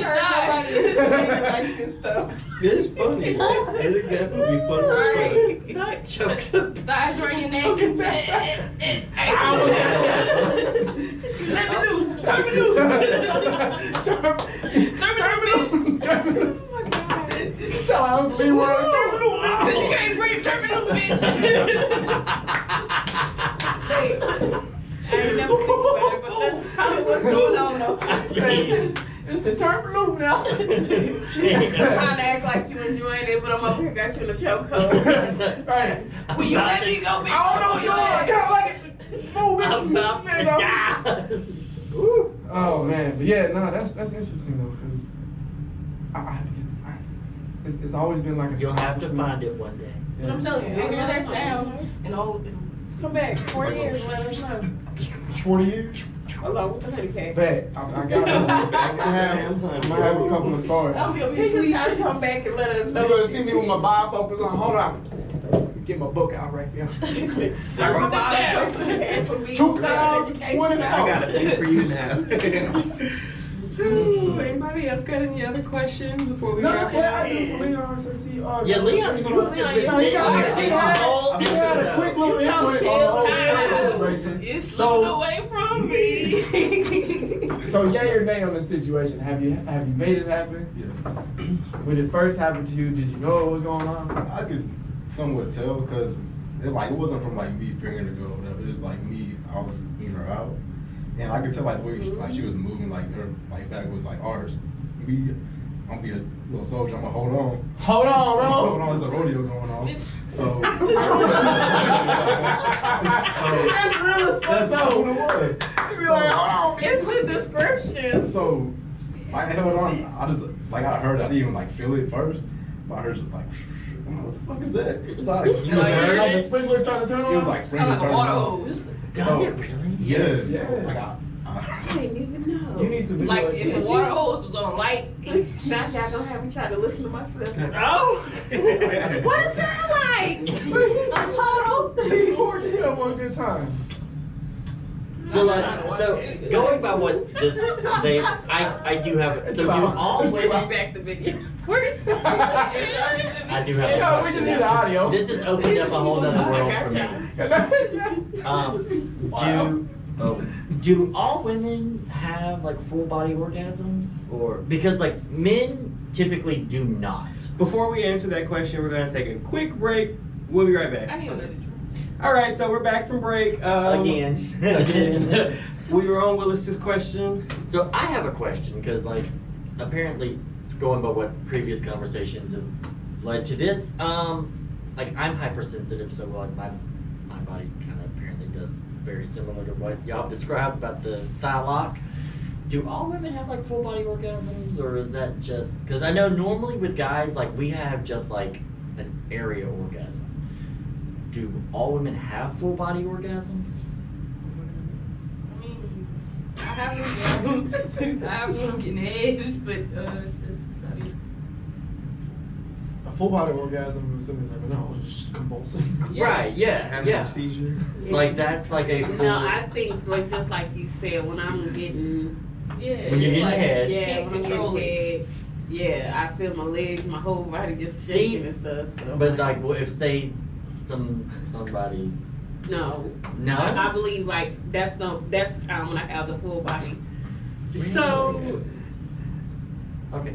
S5: bitch,
S4: Like this stuff.
S2: It's funny. It's exactly be funny.
S4: Right.
S3: Not choked up.
S5: Thighs around your neck.
S1: Choke his ass out.
S5: Let me do. Turn me loose. Turn me loose.
S1: Turn me loose.
S4: Oh my God.
S1: So I was being one. Turn me loose.
S5: Bitch, you can't breathe. Turn me loose, bitch.
S4: I ain't never think about it, but that's probably what's going on though.
S1: It's the turn me loose now.
S4: I'm trying to act like you enjoying it, but I'm up here got you in a chokehold.
S1: Right.
S5: Will you let me go, bitch?
S1: I don't know, yo, I kind of like it. Move it.
S3: I'm about to die.
S1: Oh man, but yeah, no, that's interesting though, because I have to get. It's always been like a.
S3: You'll have to find it one day.
S5: But I'm telling you, you'll hear that sound and all.
S4: Come back, 4 years, let us know.
S1: 40 years.
S4: Along with the honey cake.
S1: Bet I got it. I'm gonna have a couple of stories.
S5: I'll be over
S4: You
S5: here
S4: just
S5: sleeping.
S4: gotta come back and let us know.
S1: You're gonna see me with my bifocals on. Hold on. Get my book out right now.
S5: I wrote that down.
S1: 2020.
S2: I got a thing for you now. Ooh, anybody else got any other questions before we
S1: No,
S2: wrap
S1: yeah, I
S2: up?
S1: do. Leon says he.
S3: Yeah, Leon, you just been
S1: Yeah, he
S3: sitting
S1: got-
S3: here
S1: he
S3: this
S1: had-
S3: whole
S1: he had a quick
S3: episode.
S1: little
S4: You
S1: input
S4: so
S1: on the whole
S4: chill,
S1: situation.
S5: It's slipping
S1: So,
S5: away from me.
S1: so yay or nay on this situation? Have you made it happen?
S6: Yes.
S1: When it first happened to you, did you know what was going on?
S6: I could somewhat tell because it wasn't from like me figuring the girl or whatever. It was like me, I was eating her out, and I could tell like the way she was moving, like her like back was like ours. Me, I'm gonna be a little soldier. I'm gonna hold on.
S1: Hold on, bro.
S6: Hold on, there's a rodeo going on.
S5: Bitch.
S6: So
S1: That's real as fuck,
S6: that's
S1: though.
S6: what it was.
S1: You be like, hold on,
S4: It's the description.
S6: So I held on. I just like I heard. I didn't even like feel it first, but I heard just like. I'm like, what the fuck is that? So I
S5: You heard
S1: like
S5: it?
S1: the sprinkler trying to turn on.
S6: It was like
S5: Sound
S6: sprinkler
S5: like a
S6: turning
S5: water
S6: on.
S5: hose.
S3: Does
S6: So-
S3: it really?
S6: Yes.
S1: Yeah.
S6: Like
S4: I didn't even know.
S1: You need to be
S5: Like if the water hose was on light.
S4: Now y'all gonna have me try to listen to myself.
S5: Oh.
S4: What it sound like?
S5: A total.
S1: You poured yourself on a good time.
S3: So going by what this I do have so do all
S4: Give me
S3: women
S4: back the video.
S3: I do have a
S1: No, we
S3: question.
S1: just need the audio.
S3: This has opened up a whole other world for me. Do all women have like full body orgasms, or because like men typically do not?
S2: Before we answer that question, we're going to take a quick break. We'll be right back.
S5: I need another drink.
S2: All right, so we're back from break. Again. We were on Willis's question.
S3: So I have a question because like apparently going by what previous conversations have led to this, like I'm hypersensitive, so like my body kind of apparently does very similar to what y'all described about the thigh lock. Do all women have like full body orgasms, or is that just because I know normally with guys like we have just like an area orgasm. Do all women have full body orgasms?
S5: I mean, I have one getting head, but that's about it.
S1: A full body orgasm is something like, no, it's just convulsing.
S5: Yes.
S3: Right, yeah,
S2: Having
S3: yeah.
S2: a seizure.
S3: Like that's like a full.
S4: No, I think like just like you said, when I'm getting
S5: Yeah.
S3: When you're
S5: it's
S3: getting
S5: like,
S3: head.
S4: yeah,
S5: can't
S4: when I'm
S5: control
S4: getting
S5: it.
S4: head, yeah, I feel my legs, my whole body just
S3: See,
S4: shaking and stuff. So I'm
S3: But like, what if say somebody's
S4: no,
S3: no?
S4: I believe like that's the time when I have the full body.
S2: So,
S3: Okay.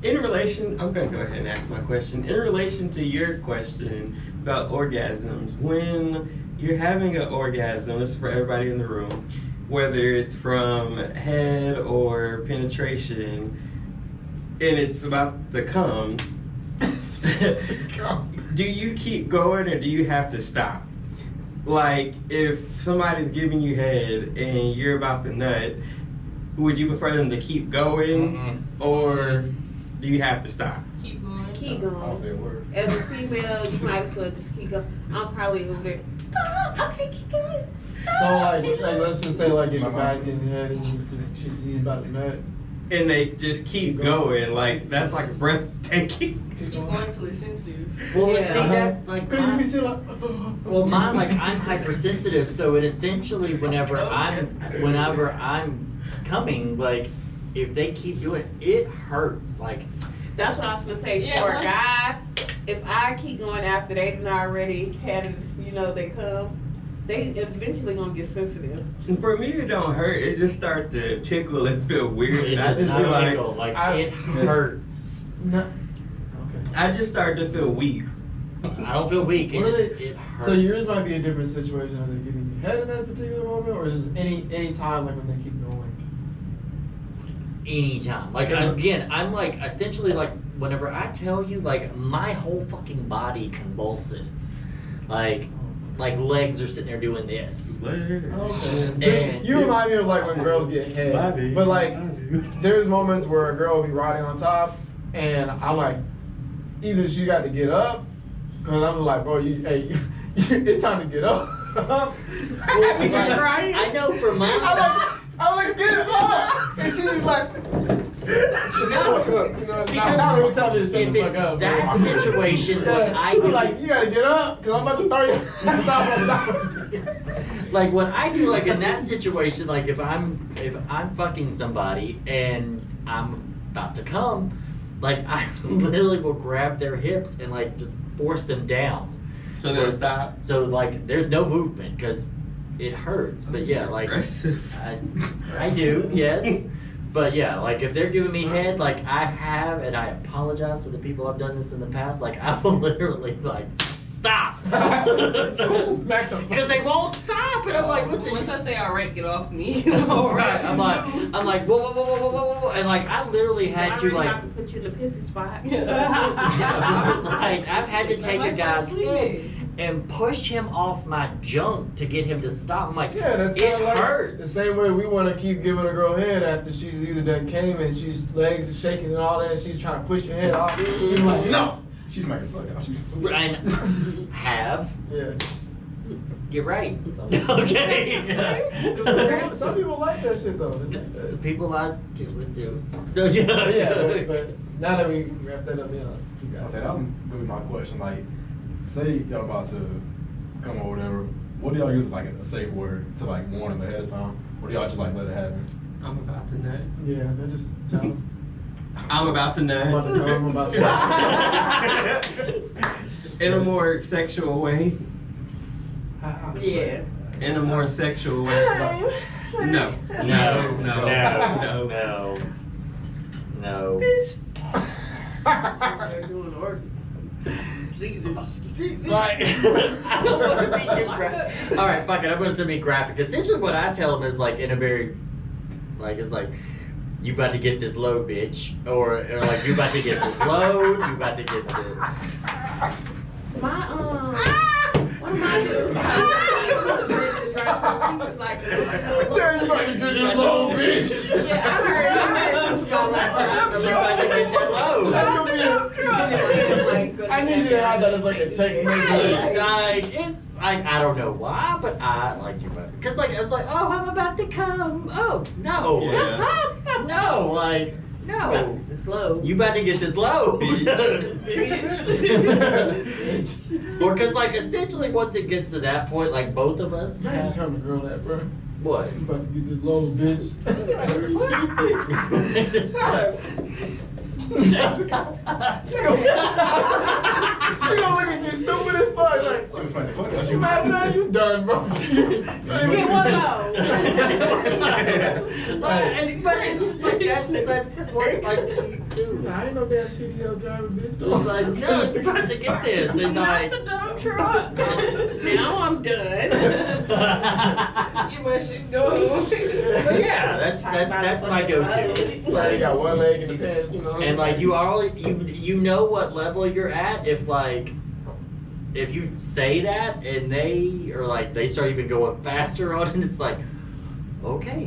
S2: in relation, I'm gonna go ahead and ask my question. In relation to your question about orgasms, when you're having an orgasm, this is for everybody in the room, whether it's from head or penetration, and it's about to come, do you keep going or do you have to stop? Like, if somebody's giving you head and you're about to nut, would you prefer them to keep going or do you have to stop?
S5: Keep going.
S4: Keep
S6: I don't say
S4: going.
S6: a word.
S4: As a female, you might as well just keep going. I'm probably over there. Stop. Okay, keep going. Stop.
S1: So like
S4: keep going.
S1: let's just say like if a guy's getting head and he's about to nut.
S2: And they just keep going, like, that's like breathtaking.
S5: Keep going till it's sensitive.
S3: Well,
S4: Yeah.
S3: see, that's like.
S1: Cause you be
S3: mine-
S1: seeing like.
S3: Well, mine like I'm hypersensitive, so it essentially whenever I'm coming, like if they keep doing it, it hurts. Like
S4: That's what I was gonna say.
S5: Yeah,
S4: For a
S5: once-
S4: guy, if I keep going after they done already had it, they come, they eventually gonna get sensitive.
S2: And for me, it don't hurt. It just start to tickle and feel weird.
S3: it
S2: And I
S3: does
S2: just
S3: not
S2: feel like,
S3: tickle. Like
S1: I-
S3: it hurts.
S1: No. Okay.
S2: I just start to feel weak.
S3: I don't feel weak. It
S1: What
S3: just
S1: are they-
S3: it hurts.
S1: So yours might be a different situation. Are they giving you head in that particular moment, or is it just any time like when they keep going?
S3: Anytime. Like again, I'm like essentially like whenever I tell you, like my whole fucking body convulses. Like legs are sitting there doing this.
S1: Okay. So
S3: And-
S1: you remind me of like when girls get head, but like there's moments where a girl will be riding on top, and I like either she got to get up, cause I'm just like, bro, it's time to get up.
S3: Well, like, I know for mine.
S1: I like get up, and she's like, now don't tell me to shut
S3: If
S1: the fuck
S3: it's
S1: up.
S3: that situation, what I
S1: I'm
S3: do,
S1: like, you gotta get up, cause I'm about to throw you on top of you.
S3: like what I do, like in that situation, like if I'm fucking somebody and I'm about to come, like I literally will grab their hips and like just force them down.
S2: So they'll stop.
S3: So like there's no movement because it hurts. But yeah, like
S2: Aggressive.
S3: I do, yes. But yeah, like if they're giving me head, like I have, and I apologize to the people I've done this in the past, like I will literally like stop because they won't stop, and I'm like, listen.
S5: Once I say all right, get off me.
S3: All right, I'm like, whoa, whoa, whoa, whoa, whoa, whoa, whoa, and like I literally had to
S4: I
S3: like,
S4: have to put you in the pissy spot.
S3: like I've had to take a guy's head
S5: head.
S3: and push him off my junk to get him to stop. I'm like,
S1: Yeah, that's
S3: it
S1: kinda like
S3: hurts.
S1: the same way we want to keep giving a girl head after she's either done came and she's legs are shaking and all that, and she's trying to push your head off. She's like, no.
S6: She's smacking the fuck out. She's
S3: And have.
S1: Yeah.
S3: You're right. Okay.
S1: Some people like that shit though. They like
S3: The
S1: that.
S3: people I get with do. So yeah.
S1: But yeah, but now that we wrap that up, you
S6: I
S1: guys.
S6: said that was gonna be my question. Like, say y'all about to come or whatever, what do y'all use like a safe word to like warn them ahead of time, or do y'all just like let it happen?
S2: I'm about to nut.
S1: Yeah, they just tell them.
S2: I'm about to nut.
S1: I'm about to come, I'm about to.
S2: In a more sexual way.
S4: Yeah.
S2: In a more sexual way. No. No. No. No.
S3: No. No.
S4: They're doing order. Jesus.
S3: Right. I don't want to be too graphic. All right, fuck it. I'm going to be graphic. Essentially, what I tell them is like in a very, like it's like, you about to get this load, bitch, or like you about to get this load. You about to get this.
S4: My one of my dudes, he was ready to drive because he was like,
S1: Terry, you about to get this low, bitch.
S4: yeah, I heard he was going like that.
S3: I'm about to get that low.
S1: That's gonna be I need you to have that as like a text message.
S3: Like, it's like, I don't know why, but I like you better. Because, like, I was like, oh, I'm about to come. Oh, no.
S2: Yeah.
S3: No, like, no.
S4: Slow.
S3: You about to get this low. Or because, like, essentially once it gets to that point, like, both of us
S1: How you
S3: have...
S1: tell the girl that, bro?
S3: What?
S1: You about to get this low, bitch. She gonna look at you stupid as fuck. Like,
S6: She was funny.
S1: what you mad at? You done, bro.
S5: Get one more.
S3: But it's just like, that's what, like, you do.
S1: I ain't no damn CDL driver, bitch.
S3: Like, no, you're about to get this. And, like...
S4: the dump truck. Now I'm done.
S5: Get my shit going.
S3: But yeah, that's my go-to. It's
S1: Like, you
S3: like,
S1: got one leg in the pants, you know.
S3: and like you know what level you're at if like if you say that and they or like they start even going faster on it, it's like okay,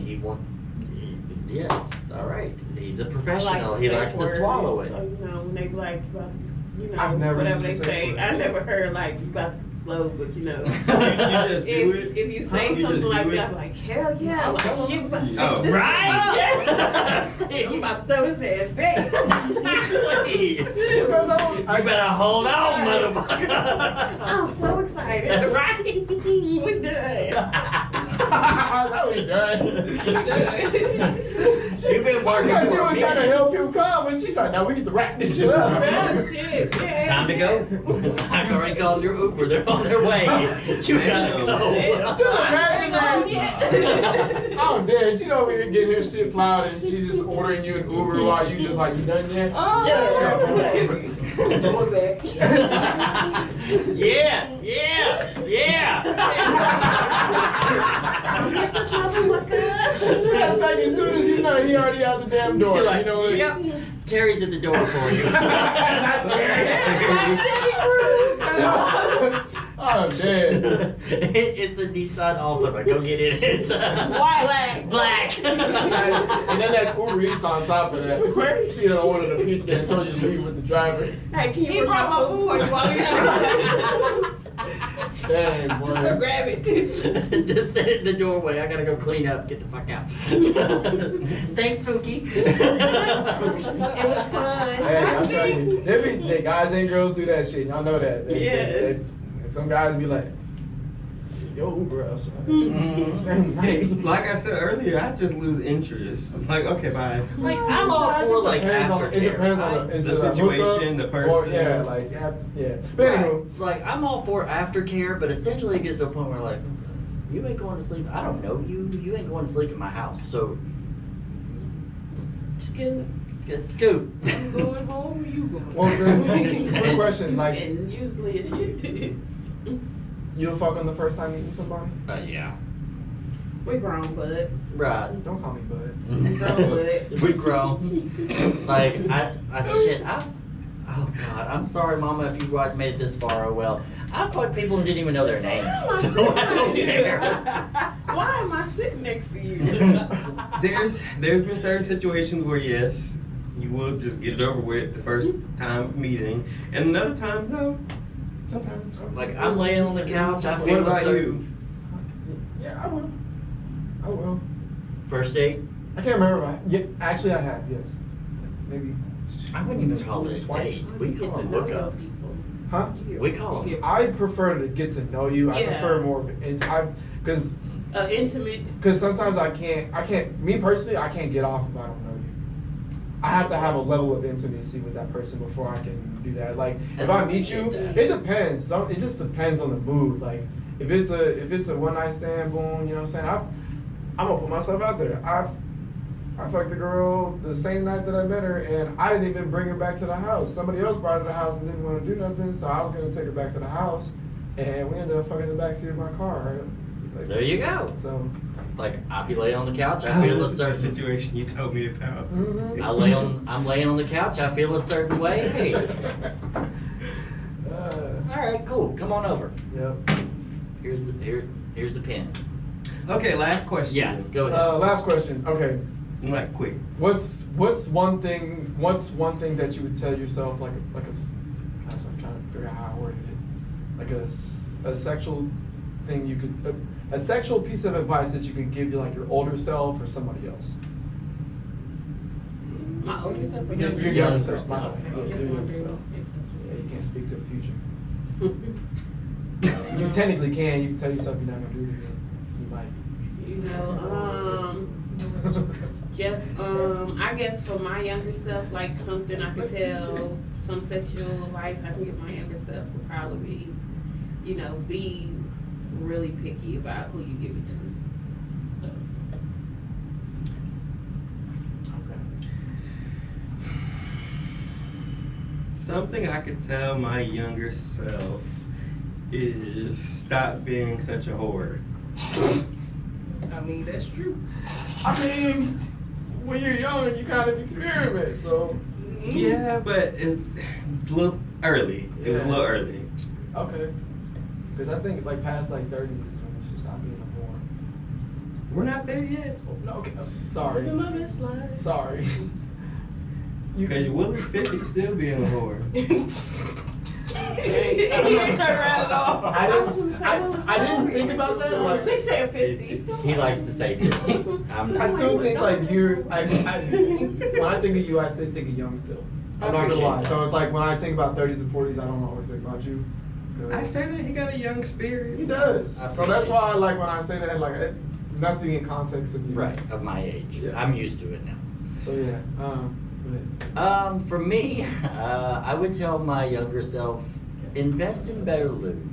S3: yes, all right, he's a professional. He likes to swallow it.
S4: So, you know, when they be like, you know,
S1: I've never
S4: whatever they
S1: used to say
S4: say,
S1: word.
S4: I never heard like you about to slow, but you know.
S2: You just do it.
S4: If you
S2: Huh?
S4: say
S2: You
S4: something
S2: just
S4: like
S2: do it?
S4: that, I'm like, hell yeah, like shit, we about to
S2: Oh,
S4: fix this
S3: right?
S4: up.
S3: Yes.
S4: I'm about to throw his ass back.
S1: Because
S3: I better hold on, motherfucker.
S4: I'm so excited.
S3: Right?
S4: We done.
S1: that was done.
S3: You've been working
S1: Because she
S3: for
S1: was
S3: me.
S1: trying to help you come, and she's like, now we get to wrap this shit up.
S4: Yeah, shit, yeah.
S3: Time to go. I've already called your Uber. They're on their way. You gotta go.
S1: Just imagine
S4: Oh,
S1: that. Oh, damn. She don't even get her shit plowed, and she's just ordering you an Uber while you just like, you done yet?
S5: Oh,
S3: Yeah,
S1: That's like as soon as you know he already out the damn door.
S3: You're like,
S1: you know what?
S3: yep. Terry's at the door for you.
S1: Not Oh, man.
S3: It's a Nissan Altima. Go get in it. Black.
S1: And then that's Uber Eats on top of that. She done ordered a pizza and told you to leave with the driver.
S4: Hey, can you
S5: He
S4: bring
S5: brought my food
S4: for you while we out?
S1: Dang,
S5: Just go
S1: boy.
S5: grab it.
S3: Just sit in the doorway. I gotta go clean up. Get the fuck out. Thanks, Pookie.
S4: It was fun.
S1: Hey, I'm telling you, they guys and girls do that shit. Y'all know that.
S4: Yes.
S1: And some guys be like, yo, Uber outside.
S2: Hey, like I said earlier, I just lose interest. Like, okay, bye.
S3: Like, I'm all for like
S1: It depends on
S3: aftercare.
S1: is
S2: The
S1: it a
S2: situation,
S1: hookup
S2: the
S1: or,
S2: person.
S1: yeah, like, yeah. But anyway,
S3: Like, I'm all for aftercare, but essentially it gets to a point where like, listen, you ain't going to sleep. I don't know you. You ain't going to sleep in my house. So, scoot.
S5: I'm going home, you going
S1: well, good question. Like,
S4: And usually it's
S1: you'll fuck on the first time meeting somebody?
S3: Yeah.
S4: we grown, bud.
S3: Right.
S1: Don't call me bud.
S4: We grown, bud.
S3: We grown. Like, oh God, I'm sorry, Mama, if you made it this far. Oh well. I fucked people who didn't even know their name, so I don't care.
S4: Why am I sitting next to you?
S2: There's been certain situations where yes, you will just get it over with the first time of meeting, and another time no. Sometimes.
S3: Like, I'm laying on the couch. I feel
S2: What about
S3: a certain
S1: Yeah, I will. I will.
S3: first date.
S1: I can't remember. Yeah, actually, I have. Yes, maybe.
S3: I wouldn't even call it a
S1: Twice.
S3: date. We call them hookups.
S1: Huh?
S3: We call them.
S1: I prefer to get to know you. I
S4: Yeah.
S1: prefer more because
S4: Intimate.
S1: sometimes I can't. Me personally, I can't get off if I don't know you. I have to have a level of intimacy with that person before I can do that. Like if I meet you, it depends. It just depends on the mood. Like if it's a one night stand, boom. You know what I'm saying? I'm gonna put myself out there. I fucked the girl the same night that I met her, and I didn't even bring her back to the house. Somebody else brought her to the house and didn't want to do nothing, so I was gonna take her back to the house, and we ended up fucking in the backseat of my car. Like,
S3: There you go.
S1: So.
S3: Like, I be laying on the couch. I feel a
S2: This is the
S3: certain.
S2: situation you told me about.
S1: Mm-hmm.
S3: I'm laying on the couch. I feel a certain way. Hey.
S1: Uh,
S3: All right, cool. Come on over.
S1: Yep.
S3: Here's the pen.
S2: Okay, last question.
S3: Yeah, go ahead.
S1: Last question. Okay.
S2: Like quick.
S1: What's one thing that you would tell yourself gosh, I'm trying to figure out how I worded it. Like a sexual thing you could a sexual piece of advice that you could give you like your older self or somebody else.
S4: My older self.
S1: Your
S3: Younger
S1: younger
S3: self.
S1: self. My bad.
S4: Okay.
S1: Your younger self. Yeah, you can't speak to the future. You technically can. You can tell yourself you're not gonna do it again. You might.
S4: Just I guess for my younger self, like something I could tell, some sexual advice I can give my younger self would probably be, be really picky about who you give it to. So.
S2: Something I could tell my younger self is stop being such a whore.
S5: I mean, that's true.
S1: I mean, when you're young, you kind of experiment. So.
S2: Yeah, but it's a little early. It was a little early.
S1: Okay. Because I think like past like 30s is when you should stop being a whore.
S2: We're not there yet.
S1: No, okay. Sorry.
S5: Living my best life.
S1: Sorry.
S2: Because Willis 50 still being a whore.
S5: You didn't turn around at all.
S1: I didn't think about that. Like,
S4: They said 50.
S3: He likes to say 50.
S1: I still think like you're. When I think of you, I still think of young still. I'm not gonna lie. So it's like when I think about 30s and 40s, I don't always think about you.
S2: I say that he got a young spirit.
S1: He does.
S3: I
S1: So that's why I like when I say that, like nothing in context of you.
S3: Right, of my age.
S1: Yeah.
S3: I'm used to it now.
S1: So yeah. Go ahead.
S3: For me, I would tell my younger self, invest in better lube.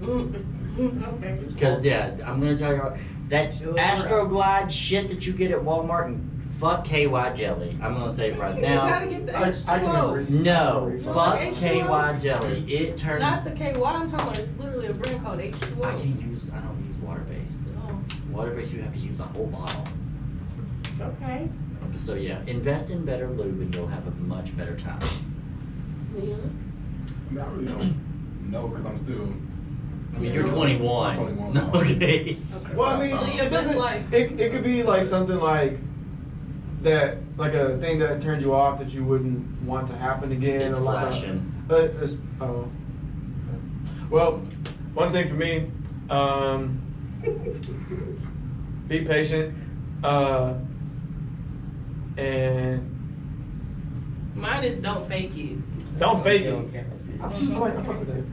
S4: Okay.
S3: Because I'm gonna tell you that Astroglide shit that you get at Walmart and fuck KY jelly. I'm gonna say it right
S5: You gotta
S3: now.
S5: get the
S1: I can
S5: H2O.
S1: agree.
S3: No, fuck
S5: H2O?
S3: KY jelly. It turns.
S5: Not the KY I'm talking about. It's literally a brand called H2O.
S3: I don't use water based.
S5: Oh.
S3: Water based, you have to use a whole bottle.
S4: Okay.
S3: So yeah, invest in better lube and you'll have a much better time.
S4: Yeah.
S6: I mean, I really don't know because I'm still.
S3: I mean, you're 21.
S6: I'm 21.
S3: Okay.
S1: Well, I mean,
S5: Live your best life.
S1: it could be like something like that, like a thing that turned you off that you wouldn't want to happen again.
S3: It's
S1: or like
S3: flashing.
S1: Oh. Well, one thing for me, be patient, and
S5: Mine is don't fake it.
S1: don't fake it.
S2: Okay.
S1: I fuck with that.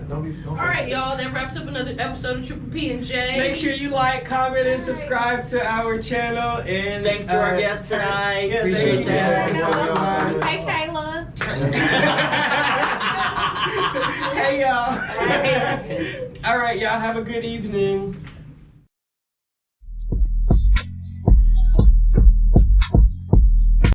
S1: Don't be- don't
S5: All right, y'all. That wraps up another episode of Triple P and J.
S2: Make sure you like, comment, and subscribe to our channel. And
S3: Thanks to our guests tonight.
S2: Yeah,
S3: Appreciate
S2: thank you.
S3: that.
S4: Hey, Kayla.
S2: Hey, y'all. All right, y'all. Have a good evening.